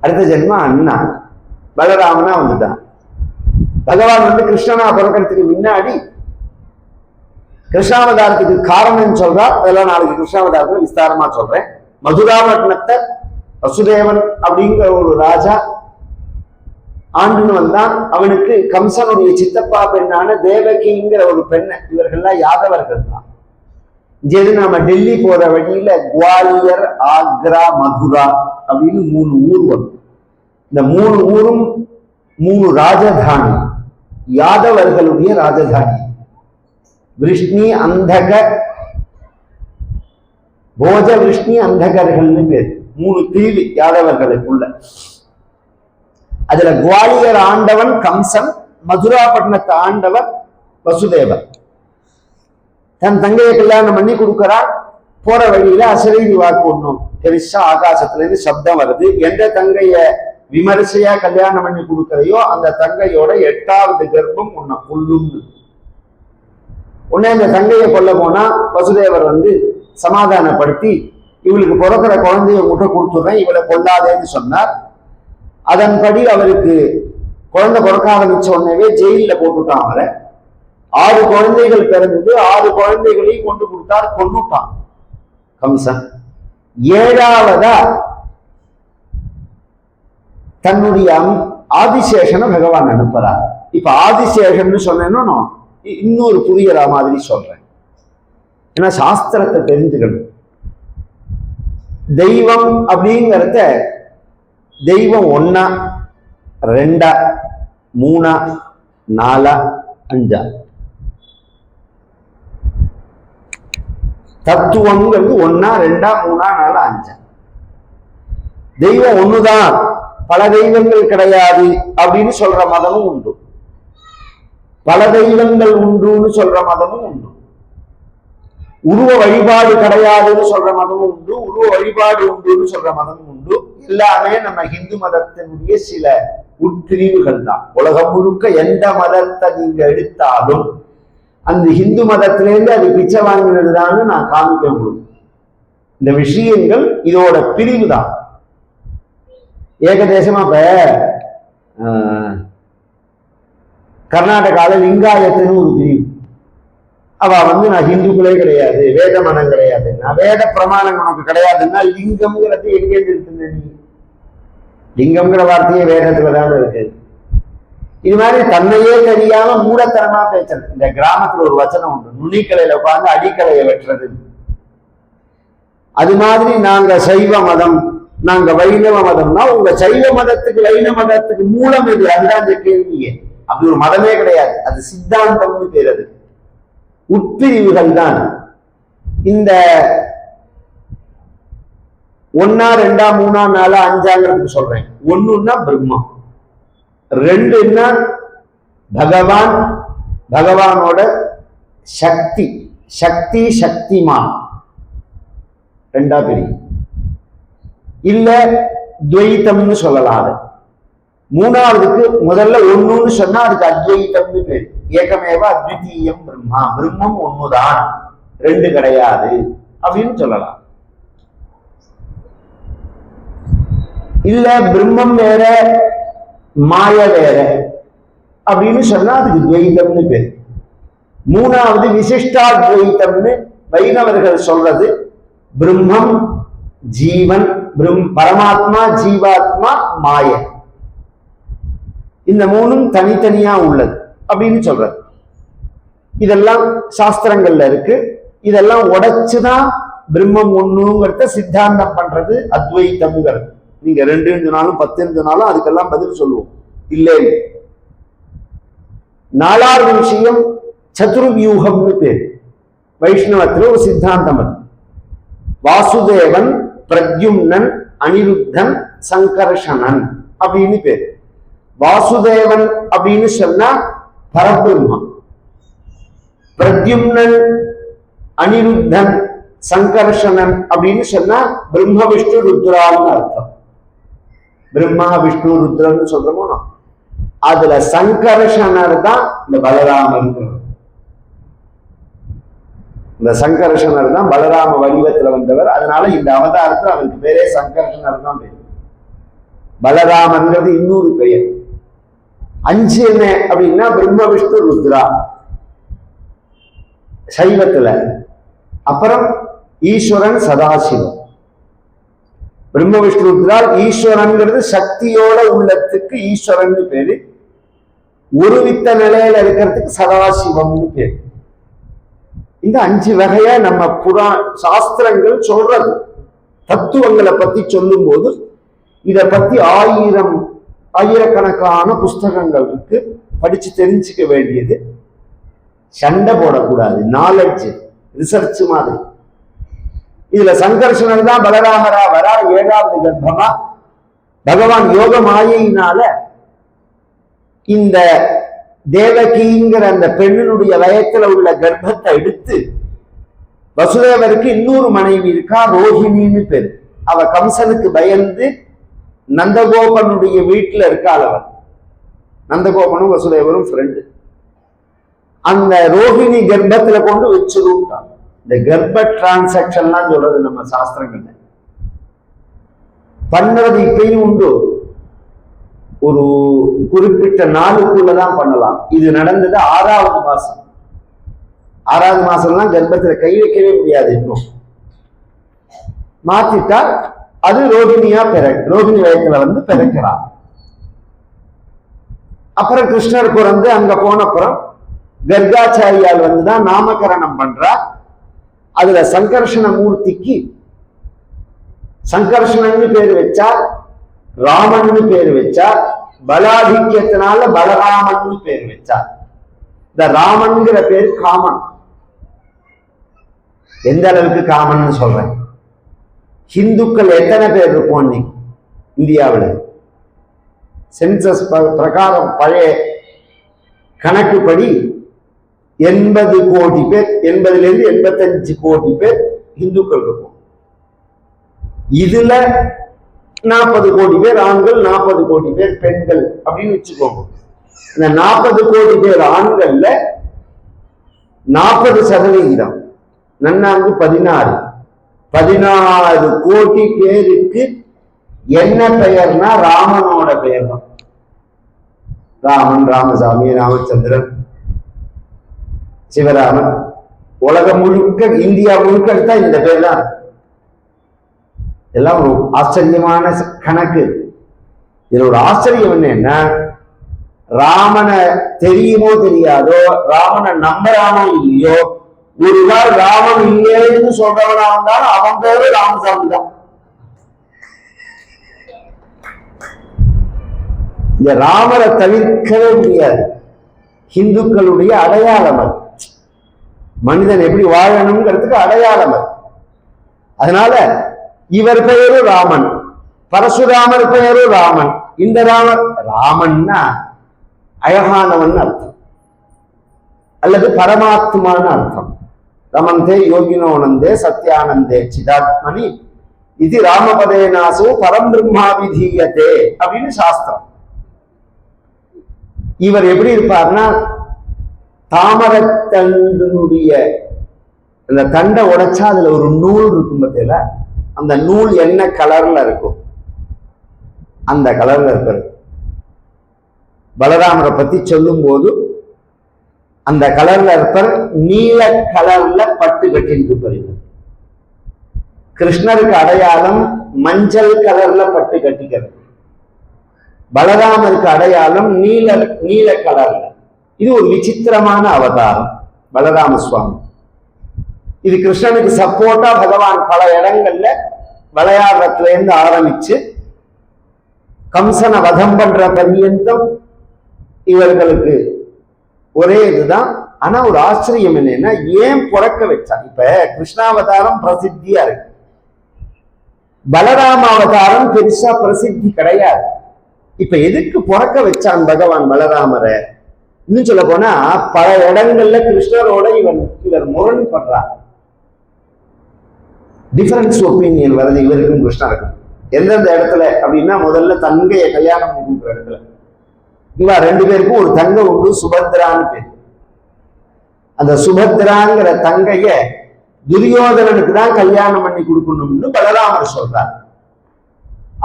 அடுத்த ஜென்மா அண்ணா. பலராமனா வந்துட்டான். பகவான் கிருஷ்ணனா பிறக்கிறதுக்கு முன்னாடி கிருஷ்ணாவதாரத்துக்கு காரணம் சொல்றார். அதெல்லாம் நாளைக்கு கிருஷ்ணாவதாரத்துல விஸ்தாரமா சொல்றேன். மதுராபட்டினத்தை வசுதேவன் அப்படிங்கிற ஒரு ராஜா ஆண்டுன்னு வந்தான். அவனுக்கு கம்சனுடைய சித்தப்பா பெண்ணான தேவகிங்கிற ஒரு பெண்ணை, இவர்கள்லாம் யாதவர்கள் தான். இங்கிருந்து நாம டெல்லி போற வழியில குவாலியர், ஆக்ரா, மதுரா அப்படின்னு 3 ஊர் வரும். இந்த 3 ஊரும் 3 ராஜதானி, யாதவர்களுடைய ராஜதானி. விஷ்ணி அந்தக, போஜ விஷ்ணி அந்தகர்கள்னு பேர். 3 தீவு யாதவர்களுக்குள்ள. அதுல குவாலியர் ஆண்டவன் கம்சன், மதுராபட்டினத்தை ஆண்டவர் வசுதேவர். தன் தங்கையை கல்யாணம் பண்ணி கொடுக்கிறார். போற வழியில அசரீரி வாக்கு ஒண்ணும் பெருசா ஆகாசத்துல இருந்து சப்தம் வருது. எந்த தங்கைய விமரிசையா கல்யாணம் பண்ணி கொடுக்கறையோ அந்த தங்கையோட 8வது கர்ப்பம் உன்னை கொல்லும்னு. உடனே இந்த தங்கையை கொல்ல போனா வசுதேவர் சமாதானப்படுத்தி, இவளுக்கு பிறக்கிற குழந்தைய முட்டை கொடுத்துடுறேன், இவளை கொல்லாதேன்னு சொன்னார். அதன்படி அவருக்கு குழந்தை பிறக்க ஆரம்பிச்ச உடனே ஜெயில போட்டுட்டான். அவரை 6 குழந்தைகள் பிறந்தது. 6 குழந்தைகளையும் கொண்டு கொடுத்தார், கொன்னுட்டான் கம்சன். 7வதா தன்னுடைய ஆதிசேஷனை பகவான் அனுப்புறார். இப்ப ஆதிசேஷன் சொன்னேன்னா இன்னொரு புரியற மாதிரி சொல்றேன். ஏன்னா சாஸ்திரத்தை தெரிஞ்சுக்கணும். தெய்வம் அப்படிங்கிறத தெய்வம் 1, 2, 3, 4, 5. தத்துவங்கிறது 1, 2, 3, 4, 5. தெய்வம் ஒண்ணுதான், பல தெய்வங்கள் கிடையாது அப்படின்னு சொல்ற மதமும் உண்டு. பல தெய்வங்கள் உண்டுன்னு சொல்ற மதமும் உண்டு. உருவ வழிபாடு கிடையாதுன்னு சொல்ற மதமும் உண்டு, உருவ வழிபாடு உண்டுன்னு சொல்ற மதமும் உண்டு. எல்லாமே நம்ம இந்து மதத்தினுடைய சில உட்பிரிவுகள் தான். உலகம் முழுக்க எந்த மதத்தை நீங்க எடுத்தாலும் அந்த இந்து மதத்திலேருந்து அது பிச்சை வாங்கினதுதான்னு நான் காமிக்க முடியும். இந்த விஷயங்கள் இதோட பிரிவு தான். ஏகதேசமா இப்ப கர்நாடகால லிங்காயத்துன்னு ஒரு பிரிவு. அவ நான் ஹிந்துக்களே கிடையாது, வேத மனம் கிடையாது, வேத பிரமாணம் உனக்கு கிடையாதுன்னா லிங்கம்ங்கிறது எங்கேருந்து இருக்குன்னு நீ? லிங்கம்ங்கிற வார்த்தையே வேதத்துலதான் இருக்கு. இது மாதிரி தன்னையே தெரியாம மூடத்தனமா பேசுறது. இந்த கிராமத்துல ஒரு வச்சனம் உண்டு, நுனிக்கலையில உட்கார்ந்து அடிக்கலையை வெட்டுறது. அது மாதிரி நாங்க சைவ மதம், நாங்க வைணவ மதம்னா உங்க சைவ மதத்துக்கு வைணவ மதத்துக்கு மூலம் எது? அதுதான் கேள்வியே. அப்படி ஒரு மதமே கிடையாது, அது சித்தாந்தம்னு பேர். அது உட்பிரிவுகள் தான். இந்த 1, 2, 3, 4, 5 சொல்றேன். 1ன்னா பிரம்மம், 2ன்னா பகவான், பகவானோட சக்தி, சக்தி சக்திமான் 2ஆ பிரிவு. இல்ல துவைத்தம்னு சொல்லலாம். மூணாவதுக்கு முதல்ல ஒண்ணுன்னு சொன்னா அதுக்கு அத்வைத்தம்னு பேரு. ஏகமேவ அத்விதீயம் பிரம்மா, பிரம்மம் ஒண்ணுதான், ரெண்டு கிடையாது அப்படின்னு சொல்லலாம். இல்ல பிரம்மம் வேற மாய வேற அப்படின்னு சொன்னா அதுக்கு துவைத்தம்னு பேரு. மூணாவது விசிஷ்டாத்வைத்தம்னு வைணவர்கள் சொல்றது, பிரம்மம் ஜீவன், பரமாத்மா ஜீவாத்மா மாய, இந்த மூணும் தனித்தனியா உள்ளது அப்படின்னு சொல்றது. இதெல்லாம் சாஸ்திரங்கள்ல இருக்கு. இதெல்லாம் உடைச்சுதான் பிரம்மம் ஒண்ணுங்கிறத சித்தாந்தம் பண்றது அத்வைத்தம்ங்கிறது. நீங்க 2 சொன்னாலும் 10 சொன்னாலும் அதுக்கெல்லாம் பதில் சொல்லுவோம், இல்லை. நாலாவது விஷயம் சதுர்வியூகம்னு பேரு. வைஷ்ணவத்துல ஒரு சித்தாந்தம் அது. வாசுதேவன், பிரத்யும்னன், அனிருத்தன், சங்கர்ஷணன் அப்படின்னு பேரு. வாசுதேவன் அப்படின்னு சொன்னா பரபிரம்மம், பிரத்யும்னன், அனிருத்தன், சங்கர்ஷணன் அப்படின்னு சொன்னா பிரம்ம விஷ்ணு ருத்ரான்னு அர்த்தம். பிரம்மா விஷ்ணு ருத்ரன்னு சொல்றோமோ, அதுல சங்கர்ஷணர் தான் இந்த பலராமன். இந்த சங்கர்ஷணர் தான் பலராம வடிவத்துல வந்தவர். அதனால இந்த அவதாரத்துல அவருக்கு பேரே சங்கர்ஷணர் தான் பேர். பலராமன்கிறது இன்னொரு பெயர். 5 என்ன அப்படின்னா பிரம்ம விஷ்ணு ருத்ரா சைவத்துல. அப்புறம் ஈஸ்வரன் சதாசிவம். பிரம்ம விஷ்ணு ருத்ரால் ஈஸ்வரன்கிறது சக்தியோட உள்ளத்துக்கு ஈஸ்வரன் பேரு. ஒரு வித்த நிலையில இருக்கிறதுக்கு சதாசிவம்னு பேரு. இந்த 5 வகையா நம்ம சாஸ்திரங்கள் சொல்றது. தத்துவங்களை பத்தி சொல்லும் போது இத பத்தி ஆயிரக்கணக்கான புஸ்தகங்கள் இருக்கு. படிச்சு தெரிஞ்சுக்க வேண்டியது. சண்டை போடக்கூடாது, நாலெட்ஜ், ரிசர்ச் மாதிரி. இதுல சங்கர்ஷணர் தான் பலராமரா வரா. 7வது கர்ப்பமா பகவான் யோக மாயையினால இந்த தேவகிங்கிற அந்த பெண்ணினுடைய வயத்துல உள்ள கர்ப்பத்தை எடுத்து, வசுதேவருக்கு இன்னொரு மனைவி இருக்கா, ரோஹிணின்னு பேரு. அவ கம்சனுக்கு பயந்து நந்தகோபனுடைய வீட்டுல இருக்காள். அவன் நந்தகோபனும் வசுதேவரும் ஃப்ரெண்டு. அந்த ரோஹிணி கர்ப்பத்துல கொண்டு வச்சிருட்டான். இந்த கர்ப்ப டிரான்சாக்சன்லாம் சொல்றது நம்ம சாஸ்திரங்கள்ல பண்றது இப்பயும் உண்டு. ஒரு குறிப்பிட்ட நாளுக்குள்ளதான் பண்ணலாம். இது நடந்தது 6வது மாசம். 6வது மாசம்லாம் கர்ப்பத்துல கை வைக்கவே முடியாது. இன்னும் மாத்திட்டா அது ரோகிணியா ரோகிணி வயத்துல வந்து பிறக்கிறார். அப்புறம் கிருஷ்ணர் பிறந்து அங்க போனப்புறம் கர்காச்சாரியால் வந்துதான் நாமகரணம் பண்றா. அதுல சங்கர்ஷண மூர்த்திக்கு சங்கர்ஷணன்னு பேரு வச்சா, ராமன்னு பேரு வச்சா, பலாதிக்கியத்தினால பலராமன்னு பேர் வச்சா. இந்த ராமன்கிற பேர் காமன். எந்த அளவுக்கு காமன் சொல்றேன், ஹிந்துக்கள் எத்தனை பேர் இருப்போம் இந்தியாவில்? சென்சஸ் பிரகாரம் பழைய கணக்குப்படி 80 கோடி பேர், 80லேருந்து 85 கோடி பேர் இந்துக்கள் இருக்கும். இதுல 40 கோடி பேர் ஆண்கள், 40 கோடி பேர் பெண்கள் அப்படின்னு வச்சுக்கோங்க. இந்த 40 கோடி பேர் ஆண்கள்ல 40% நன்னாங்கு 16 கோடி பேருக்கு என்ன பெயர்னா ராமனோட பெயர் தான். ராமன், ராமசாமி, ராமச்சந்திரன், சிவராமன். உலகம் முழுக்க, இந்தியா முழுக்க எடுத்தா இந்த பேர் தான். எல்லாம் ஒரு ஆச்சரியமான கணக்கு. இதுல ஒரு ஆச்சரியம் என்னன்னா, ராமனை தெரியுமோ தெரியாதோ, ராமனை நம்புறானோ இல்லையோ, ஒரு நாள் ராமன் இல்லைன்னு சொல்றவனா இருந்தாலும் அவன் பேரு ராமசாமி தான். இந்த ராமரை தவிர்க்கவே முடியாது. இந்துக்களுடைய அடையாளம் அது. மனிதன் எப்படி வாழணுங்கிறதுக்கு அடையாளம் அது. அதனால இவர் பெயரு ராமன், பரசுராமர் பெயரு ராமன். இந்த ராமன்னா அழகானவன் அர்த்தம், அல்லது பரமாத்மான அர்த்தம். ரமந்தே யோகினோனந்தே சத்யானந்தே சிதாத்மனி இது ராமபதே நாசோ பரம் பிரம்மா விதீயதே அப்படின்னு சாஸ்திரம். இவர் எப்படி இருப்பார்னா, தாமரத்தண்டினுடைய அந்த தண்டை உடைச்சா அதுல ஒரு நூல் இருக்கும் பத்தியில, அந்த நூல் என்ன கலர்ல இருக்கும், அந்த கலர்ல இருப்பார். பலராமரை பத்தி சொல்லும் போது அந்த கலர்ல இருப்பார். நீல கலர்ல பட்டு கட்டிட்டு இருப்பார். கிருஷ்ணருக்கு அடையாளம் மஞ்சள் கலர்ல பட்டு கட்டிக்கிறது, பலராமருக்கு அடையாளம் நீல கலர்ல. இது ஒரு விசித்திரமான அவதாரம் பலராம சுவாமி. இது கிருஷ்ணனுக்கு சப்போர்ட்டா பகவான் பல இடங்கள்ல விளையாடுறதுல இருந்து ஆரம்பிச்சு கம்சனை வதம் பண்ற பர்யந்தம் இவர்களுக்கு ஒரே இதுதான். ஆனா ஒரு ஆச்சரியம் என்னன்னா, ஏன் பிறக்க வச்சான்? இப்ப கிருஷ்ணாவதாரம் பிரசித்தியா இருக்கு, பலராம அவதாரம் பெருசா பிரசித்தி கிடையாது. இப்ப எதுக்கு பிறக்க வச்சான் பகவான் பலராமரை? இன்னும் சொல்ல போனா பல இடங்கள்ல கிருஷ்ணரோட இவர் முரண்படுறார். டிஃபரன்ஸ் ஒப்பீனியன் வருது இவருக்கும் கிருஷ்ணருக்கும். எந்தெந்த இடத்துல அப்படின்னா, முதல்ல தங்கையை கல்யாணம் பண்ணி கொடுக்குற இடத்துல இவா 2 பேருக்கும் ஒரு தங்கை உண்டு, சுபத்ரான்னு பேர். அந்த சுபத்ராங்கிற தங்கைய துரியோதனனுக்கு தான் கல்யாணம் பண்ணி கொடுக்கணும்னு பலராமர் சொல்றார்.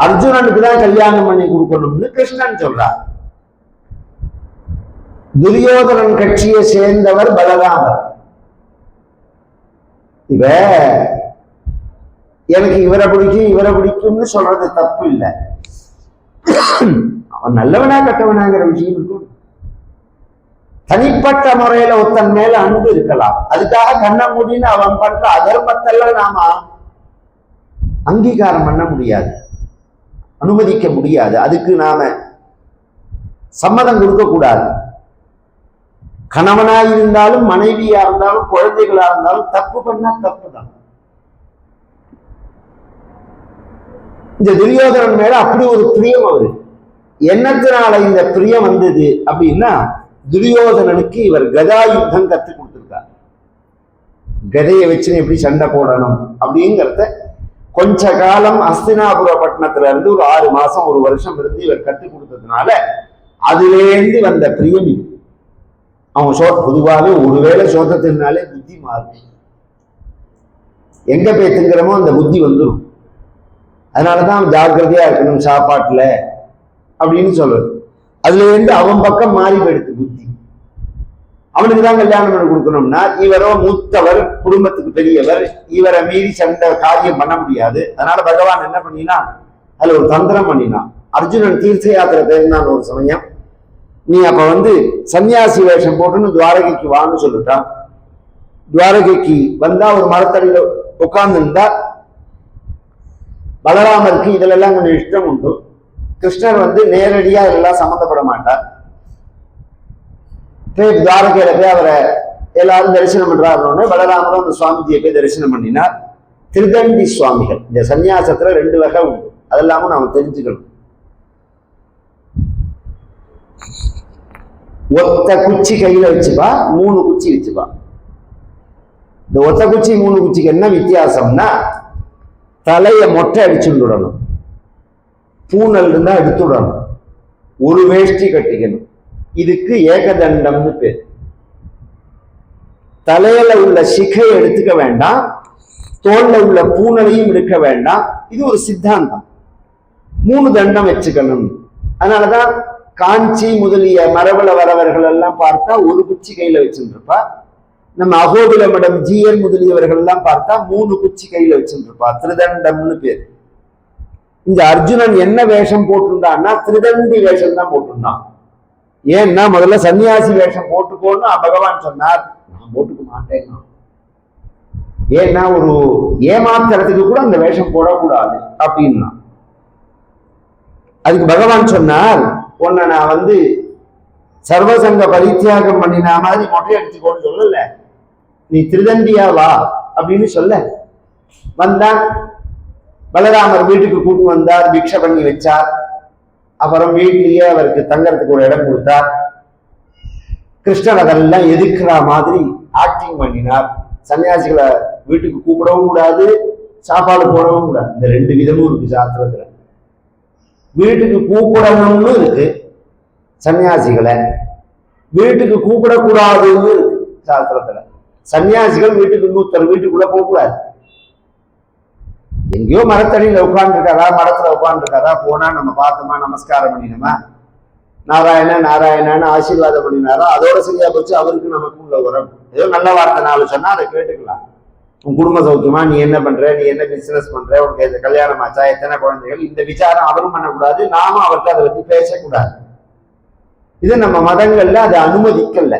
அர்ஜுனனுக்கு தான் கல்யாணம் பண்ணி கொடுக்கணும்னு கிருஷ்ணன் சொல்றார். துரியோதனன் கட்சியை சேர்ந்தவர் பலராமர். இவ எனக்கு இவரை பிடிக்கும்னு சொல்றது தப்பு இல்லை. அவன் நல்லவனா கட்டவனாங்கிற விஷயம் இருக்கும். தனிப்பட்ட முறையில ஒருத்தன் மேல அன்பு இருக்கலாம், அதுக்காக கண்ண முடின்னு அவன் பண்ற அதர்மத்தெல்லாம் நாம அங்கீகாரம் பண்ண முடியாது, அனுமதிக்க முடியாது. அதுக்கு நாம சம்மதம் கொடுக்க கூடாது. கணவனா இருந்தாலும் மனைவியா இருந்தாலும் குழந்தைகளா இருந்தாலும் தப்பு பண்ணா தப்பு தான். இந்த துரியோதனன் மேல அப்படி ஒரு பிரியம் அவரு. என்னத்தினால இந்த பிரியம் வந்தது அப்படின்னா, துரியோதனனுக்கு இவர் கதா யுத்தம் கற்றுக் கொடுத்திருக்கார். கதையை வச்சு எப்படி சண்டை போடணும் அப்படிங்கிறத கொஞ்ச காலம் அஸ்தினாபுர பட்டணத்துல இருந்து ஒரு 6 மாசம் 1 வருஷம் இருந்து இவர் கற்றுக் கொடுத்ததுனால அதுலேருந்து வந்த பிரியம் இது. அவன் பொதுவாகவே ஒருவேளை சோத்தத்தினாலே புத்தி மாறும், எங்க போய் திங்கிறமோ அந்த புத்தி வந்துடும். அதனாலதான் ஜாக்கிரதையா இருக்கணும் சாப்பாட்டுல அப்படின்னு சொல்றது. அதுல இருந்து அவன் பக்கம் மாறி போயிடுது புத்தி. அவனுக்கு தான் கல்யாணம் பண்ணி கொடுக்கணும்னா, இவரோ மூத்தவர், குடும்பத்துக்கு பெரியவர், இவரை மீறி சண்டை காரியம் பண்ண முடியாது. அதனால பகவான் என்ன பண்ணினா, அதுல ஒரு தந்திரம் பண்ணினான். அர்ஜுனன் தீர்த்த யாத்திரை போயிருந்தான் ஒரு சமயம். நீ அப்ப சன்னியாசி வேஷம் போட்டுன்னு துவாரகைக்கு வான்னு சொல்லிட்டான். துவாரகைக்கு வந்தா ஒரு மரத்தடியில உட்கார்ந்து இருந்தா, பலராமருக்கு இதுல எல்லாம் கொஞ்சம் இஷ்டம் உண்டு. கிருஷ்ணர் நேரடியா இதெல்லாம் சம்மந்தப்பட மாட்டார். போய் துவாரகையில போய் அவரை எல்லாரும் தரிசனம் பண்றாருன்னு பலராமரும் அந்த சுவாமிஜியை போய் தரிசனம் பண்ணினார். திருதண்டி சுவாமிகள். இந்த சன்னியாசத்துல 2 வகை உண்டு, அதெல்லாமும் நாம தெரிஞ்சுக்கணும். ஒத்த குச்சி கையில வச்சுப்பா, 3 குச்சி வச்சுப்பா. இந்த ஒத்த குச்சி 3 குச்சிக்கு என்ன வித்தியாசம்னா, தலைய மொட்டை அடிச்சுடணும், பூனல் இருந்தா எடுத்துடணும், ஒரு வேஷ்டி கட்டிக்கணும். இதுக்கு ஏகதண்டம்னு பேர். தலையில உள்ள சிகை எடுத்துக்க வேண்டாம், தோல்ல உள்ள பூனலையும் எடுக்க வேண்டாம். இது ஒரு சித்தாந்தம். 3 தண்டம் வச்சுக்கணும். அதனாலதான் காஞ்சி முதலிய மரபுல வரவர்கள் எல்லாம் பார்த்தா ஒரு குச்சி கையில வச்சுருப்பா. நம்ம அகோபில மடம் ஜிஎன் முதலியவர்கள் எல்லாம் பார்த்தா 3 குச்சி கையில வச்சுருப்பா. திருதண்டம்னு பேர். இந்த அர்ஜுனன் என்ன வேஷம் போட்டிருந்தான்னா திருதண்டி வேஷம் தான் போட்டிருந்தான். ஏன்னா முதல்ல சன்னியாசி வேஷம் போட்டுக்கோன்னு பகவான் சொன்னார். நான் போட்டுக்க மாட்டேன். ஏன்னா ஒரு ஏமாத்துறதுக்கு கூட அந்த வேஷம் போடக்கூடாது அப்படின்னா. அதுக்கு பகவான் சொன்னார், உன்னை நான் சர்வசங்க பரித்தியாகம் பண்ணினா மாதிரி மொட்டை அடிச்சுக்கோன்னு சொல்லல, நீ திருதண்டியா வா அப்படின்னு சொல்ல. வந்தான். பலராமர் வீட்டுக்கு கூட்டு வந்தார், பிக்ஷை பண்ணி வச்சார். அப்புறம் வீட்டிலேயே அவருக்கு தங்கறதுக்கு ஒரு இடம் கொடுத்தார். கிருஷ்ணர் அதெல்லாம் எதிர்க்கிற மாதிரி ஆக்டிங் பண்ணினார். சன்னியாசிகளை வீட்டுக்கு கூப்பிடவும் கூடாது, சாப்பாடு போடவும் கூடாது. இந்த 2 விதமும் இருக்கு சாஸ்திரத்துல. வீட்டுக்கு கூப்பிடணும்னு இருக்கு சன்னியாசிகளை, வீட்டுக்கு கூப்பிடக்கூடாதுன்னு இருக்கு சாஸ்திரத்துல. சன்னியாசிகள் வீட்டுக்கு இன்னொருத்தர் வீட்டுக்குள்ள போகக்கூடாது. எங்கேயோ மரத்தடியில உட்கார்ந்துருக்காரா, மரத்துல உட்கார்ந்துருக்காரா, போனா நம்ம பார்த்தோமா, நமஸ்காரம் பண்ணினோமா, நாராயண நாராயணான்னு ஆசீர்வாதம் பண்ணினாரா, அதோட சரியா போச்சு. அவருக்கு நமக்கு உள்ள உறவு. ஏதோ நல்ல வார்த்தை நாலு சொன்னா அதை கேட்டுக்கலாம். உன் குடும்ப சௌக்கியமா, நீ என்ன பண்ற, நீ என்ன பிசினஸ் பண்ற, உனக்கு கல்யாணம் ஆச்சா, எத்தனை குழந்தைகள், இந்த விசாரம் அவரும் பண்ணக்கூடாது, நாமும் அவர்கிட்ட அதை பத்தி பேசக்கூடாது. இது நம்ம மதங்கள்ல அதை அனுமதிக்கல.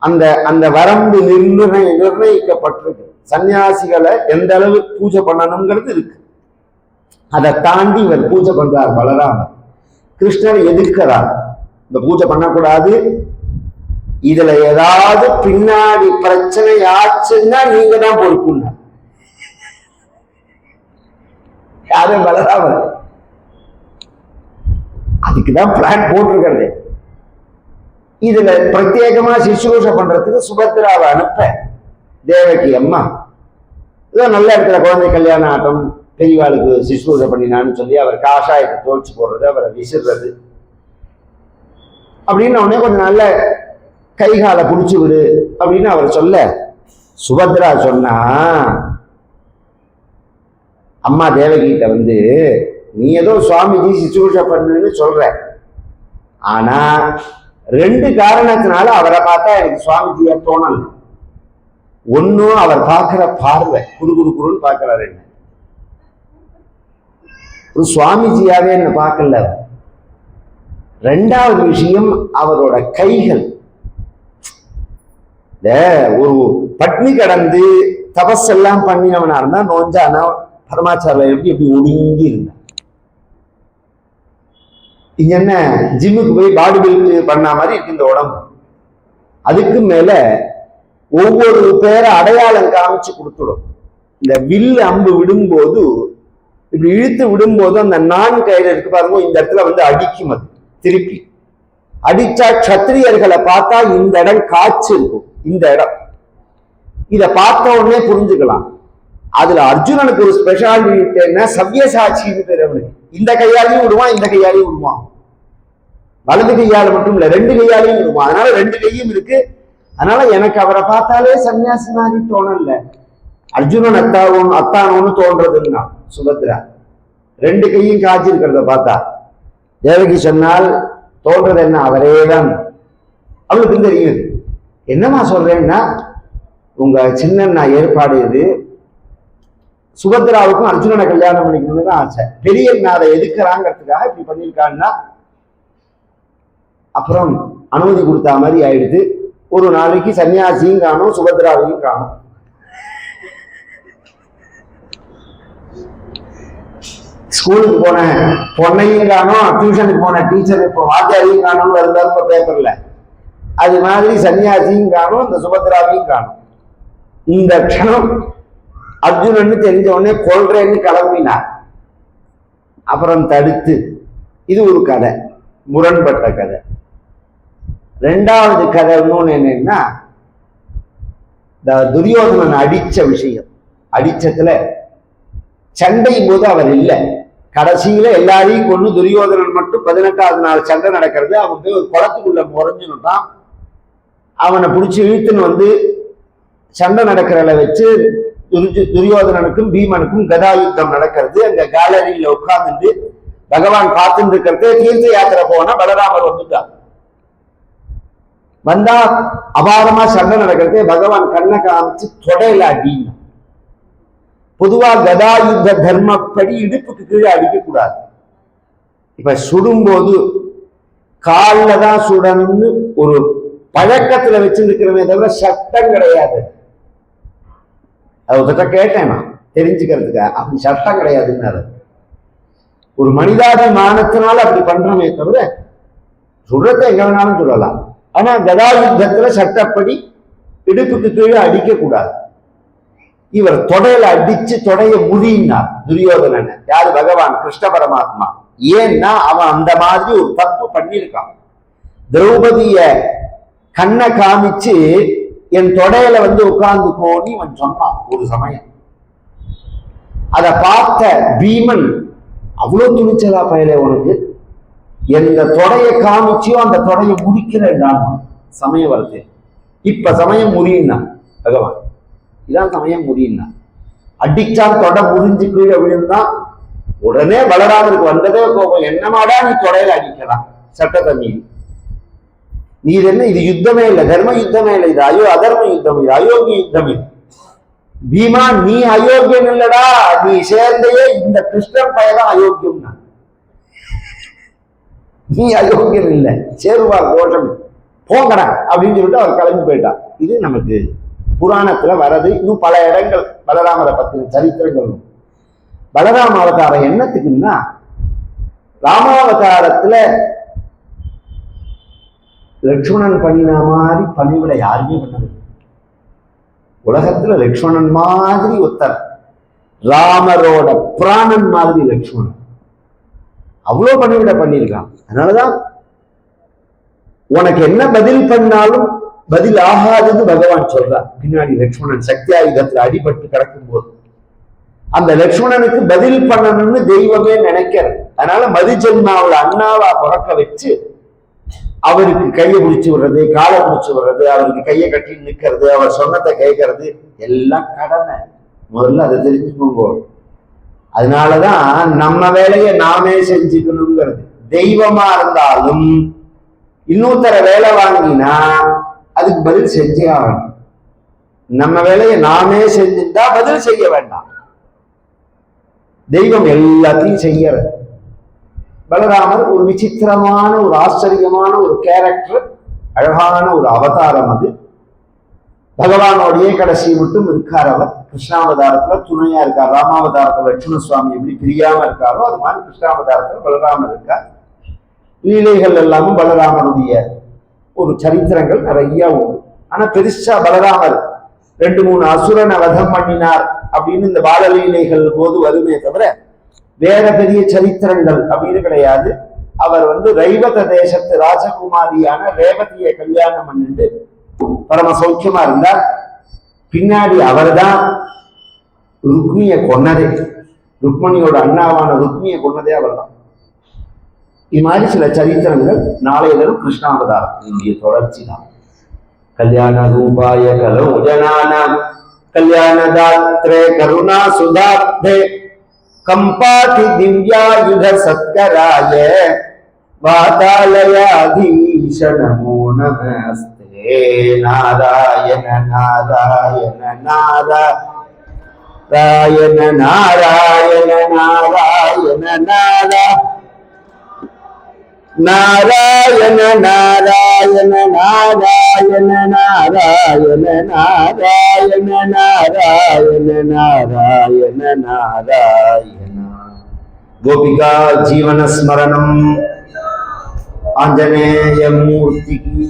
அந்த அந்த வரம்பு நிர்ணயிக்கப்பட்டிருக்கு. சன்னியாசிகளை எந்த அளவு பூஜை பண்ணணுங்கிறது இருக்கு. அதை தாண்டி இவர் பூஜை பண்றார் பலராமர். கிருஷ்ணர் எதிர்க்கிறார், இந்த பூஜை பண்ணக்கூடாது, இதுல ஏதாவது பின்னாடி பிரச்சனை ஆச்சுன்னா நீங்க தான் பொறுப்புங்க. யாரு? பலராமர். அதுக்குதான் பிளான் போட்டிருக்கிறது. இதுல பிரத்யேகமா சிசுரூஷை பண்றதுக்கு சுபத்ராவை அனுப்ப தேவகி அம்மா ஏதோ நல்ல இடத்துல குழந்தை கல்யாண ஆட்டம் பெரியவாளுக்கு சிசுரூஷை பண்ணினான்னு சொல்லி அவர் காஷாயத்தை தோல்ச்சி போடுறது, அவரை விசிறது அப்படின்னு உடனே கொஞ்சம் நல்ல கைகாலை புடிச்சு விடு அப்படின்னு அவர் சொல்ல, சுபத்ரா சொன்னா, அம்மா தேவகிட்ட வந்து, நீ ஏதோ சுவாமிஜி சிசுரூஷை பண்ணுன்னு சொல்ற, ஆனா 2 காரணத்தினால அவரை பார்த்தா எனக்கு சுவாமிஜியா தோணல. ஒன்னும் அவர் பார்க்கிற பார்வை குறு குறு குறுன்னு பார்க்கிறாரு, என்ன ஒரு சுவாமிஜியாவே என்ன பார்க்கல. 2வது விஷயம் அவரோட கைகள். ஒரு பட்னி கடந்து தபஸெல்லாம் பண்ணினவனா இருந்தா, நோஞ்சானா பரமாச்சாரியா எப்படி எப்படி ஒடுங்கி இருந்தா. இங்க என்ன ஜிம்முக்கு போய் பாடி பில்ட் பண்ண மாதிரி இருக்கு இந்த உடம்பு. அதுக்கு மேல ஒவ்வொரு பேரை அடையாளம் காமிச்சு கொடுத்துடும். இந்த வில் அம்பு விடும்போது இப்படி இழுத்து விடும்போது அந்த 4 கயிறு இருக்கு பாருங்க, இந்த இடத்துல வந்து அடிக்கும். அது திருப்பி அடிச்சா கத்திரியர்களை பார்த்தா இந்த இடம் காய்ச்சி இருக்கும். இந்த இடம் இத பார்த்த உடனே புரிஞ்சுக்கலாம். அதுல அர்ஜுனனுக்கு ஒரு ஸ்பெஷாலிட்டி என்ன, சவ்யசாட்சின்னு பேர் அவனுக்கு. இந்த கையாலையும் விடுவான், இந்த கையாலையும் விடுவான். வலது கையால மட்டும் இல்ல, 2 கையாலையும் விடுவான். அதனால 2 கையும் இருக்கு. அதனால எனக்கு அவரை பார்த்தாலே சன்னியாசி மாதிரி தோணல, அர்ஜுனன் அத்தானோன்னு தோன்றதுன்னா சுபத்ரா 2 கையும் காய்ச்சி இருக்கிறத பார்த்தா. தேவகி சொன்னால் தோன்றது என்ன, அவரேதான். அவளுக்கு தெரியுது. என்னமா சொல்றேன்னா, உங்க சின்ன ஏற்பாடு இது, சுபத்ராவுக்கும் அர்ஜுனனை கல்யாணம் பண்ணிக்கணும்னு தான் ஆசை. பெரிய அதை எதுக்குறாங்கிறதுக்காக இப்படி பண்ணியிருக்கான்னா, அப்புறம் அனுமதி கொடுத்தா மாதிரி ஆயிடுது. ஒரு நாளைக்கு சன்னியாசியும் காணும், சுபத்ராவையும் காணும். ஸ்கூலுக்கு போன பொண்ணையும் காணும், டியூஷனுக்கு போன டீச்சர் இப்போ வாத்தியாரையும் காணும்னு வருதாரு பேப்பர்ல. அது மாதிரி சன்னியாசியும் காணும், இந்த சுபத்ராவையும் காணும். இந்த க்ஷணம் அர்ஜுனன்னு தெரிஞ்ச உடனே கொல்றேன்னு கிளம்பினார். அப்புறம் தடுத்து, இது ஒரு கதை, முரண்பட்ட கதை. 2வது கதை இன்னொன்னு என்னன்னா, இந்த துரியோதனன் அடிச்ச விஷயம். அடிச்சதுல சண்டையும் போது அவர் இல்லை, கடைசியில எல்லாரையும் கொண்டு துரியோதனன் மட்டும் 18வது நாள் சண்டை நடக்கிறது. அவன் போய் ஒரு குளத்துக்குள்ள முறைஞ்சுட்டான். அவனை பிடிச்சி இழுத்துன்னு வந்து சண்டை நடக்கிறத வச்சு துரியோதனனுக்கும் பீமனுக்கும் கதா யுத்தம் நடக்கிறது. அங்க கேலரியில உட்கார்ந்து பகவான் பார்த்துட்டு இருக்கிறது. தீர்த்த யாத்திரை போனா பலராமர் வந்துட்டார். வந்தா அபாரமா சண்டை நடக்கிறது. பகவான் கண்ணை காமிச்சு தொடையில அடினா. பொதுவா கதா யுத்த தர்மப்படி இடுப்புக்கு கீழே அடிக்கக்கூடாது. இப்ப சுடும்போது காலில் தான் சுடணும்னு ஒரு பழக்கத்துல வச்சிருக்கிறமே தவிர சட்டம் கிடையாது. அதை கேட்டேன் நான் தெரிஞ்சுக்கிறதுக்காக. அப்படி சட்டம் கிடையாதுன்னு. ஒரு மனிதாபிமானத்தினால அப்படி பண்றோமே தவிர சுடுறதை எங்க வேணாலும் சொல்லலாம். ஆனா கதா யுத்தத்துல சட்டப்படி இடுப்புக்கு கீழே அடிக்க கூடாது. இவர் தொடையில அடிச்சு தொடைய முடியினார் துரியோதனன். யாரு? பகவான் கிருஷ்ண பரமாத்மா. ஏன்னா அவன் அந்த மாதிரி ஒரு தப்பு பண்ணியிருக்கான். திரௌபதிய கண்ணை காமிச்சு என் தொடையில வந்து உட்கார்ந்துக்கோன்னு இவன் சொன்னான் ஒரு சமயம். அதை பார்த்த பீமன், அவ்வளவு துணிச்சலா பயலே உனக்கு, எந்த தொடையை காமிச்சியோ அந்த தொடையை முடிக்கிறேன் சமயம் வருது. இப்ப சமயம் முறியினா பகவான், இதான் சமயம் முறியினா. அடிச்சான் தொடை முறிஞ்சு கீழே விழுந்தான். உடனே பலராமருக்கு வந்ததே கோபம், என்னமாடா நீ தொடையில அடிக்கலாம் சட்டத்தை மீறி, நீ இது என்ன, இது யுத்தமே இல்லை, தர்ம யுத்தமே இல்லை, இது அதர்ம யுத்தம், இது அயோக்கிய யுத்தம். இது பீமா நீ அயோக்கியம் இல்லடா, நீ சேர்ந்தையே இந்த கிருஷ்ணன் பையதான் அயோக்கியம், நீ அயோக்கியம் இல்லை, சேருவா கோஷம் போங்கடா அப்படின்னு சொல்லிட்டு அவர் கிளம்பி போயிட்டார். இது நமக்கு புராணத்துல வர்றது. இன்னும் பல இடங்கள் பலராமரை பத்தின சரித்திரங்கள். பலராம அவதாரம் என்னத்துக்குன்னா, ராமாவதாரத்துல லட்சுமணன் பண்ணின மாதிரி பணிவிட யாருமே பண்ணது. உலகத்துல லட்சுமணன் மாதிரி ஒருத்தர், ராமரோட பிராணன் மாதிரி லட்சுமணன் அவ்வளவு பணிவிட பண்ணியிருக்கான். அதனாலதான் உனக்கு என்ன பதில் பண்ணாலும் பதில் ஆகாதுன்னு பகவான் சொல்றார். பின்னாடி லட்சுமணன் சக்தி ஆயுதத்துல அடிபட்டு கிடக்கும் போது அந்த லட்சுமணனுக்கு பதில் பண்ணணும்னு தெய்வமே நினைக்கிறது. அதனால மதுஜன்மாவில் அண்ணாவா பிறக்க வச்சு அவருக்கு கையை பிடிச்சு விடுறது, காலை பிடிச்சு விடுறது, அவருக்கு கையை கட்டி நிற்கிறது, அவர் சொன்னதை கேட்கறது எல்லாம் கடமை. முதல்ல அதை தெரிஞ்சுக்கோங்க. அதனாலதான் நம்ம வேலையை நாமே செஞ்சுக்கணுங்கிறது. தெய்வமா இருந்தாலும் இன்னொருத்தர வேலை வாங்கினா அதுக்கு பதில் செஞ்சே ஆகணும். நம்ம வேலையை நாமே செஞ்சுட்டா பதில் செய்ய வேண்டாம். தெய்வம் எல்லாத்தையும் செய்யறது. பலராமர் ஒரு விசித்திரமான, ஒரு ஆச்சரியமான ஒரு கேரக்டர், அழகான ஒரு அவதாரம். அது பகவானோடைய கடைசி மட்டும் இருக்கார். அவர் கிருஷ்ணாவதாரத்துல துணையா இருக்கார். ராமாவதாரத்துல லட்சுமண சுவாமி எப்படி பிரியாம இருக்காரோ அது மாதிரி கிருஷ்ணாவதாரத்துல பலராமர் இருக்கார். லீலைகள் எல்லாமும் பலராமருடைய ஒரு சரித்திரங்கள் நிறைய உண்டு. ஆனா பெருசா பலராமர் 2-3 அசுரனை வதம் பண்ணினார் அப்படின்னு இந்த பாலலீலைகள் போது வருமே தவிர வேற பெரிய சரித்திரங்கள் அப்படின்னு கிடையாது. அவர் ரைவத தேசத்து ராஜகுமாரியான ரேவதியை கல்யாணம் பண்ணிட்டு பரம சௌக்கியமா இருந்தார். பின்னாடி அவர் தான் ருக்மியை கொன்னதே, ருக்மணியோட அண்ணாவான ருக்மியை கொன்னதே அவர் தான். இது மாதிரி சில சரித்திரங்கள் நாளைய தினம் கிருஷ்ணாவதாரம் இந்திய தொடர்ச்சி தான். கல்யாண ரூபாய கலோ ஜனானாம் கல்யாணதாத்ரே கருணா சுதாப்தே கம்பாதி திவ்யாயுத சத்கராய வாதாலயாதீஷ நமோ நமஸ்தே. நாராயண நாராயண நாராயண நாராயண நாராயண நாராயண நாராயண நாராயண நாராயண நாராயண நாராயண நாராயண நாராயண. கோபிகா ஜீவன ஸ்மரணம். ஆஞ்சநேய மூர்த்திக்கு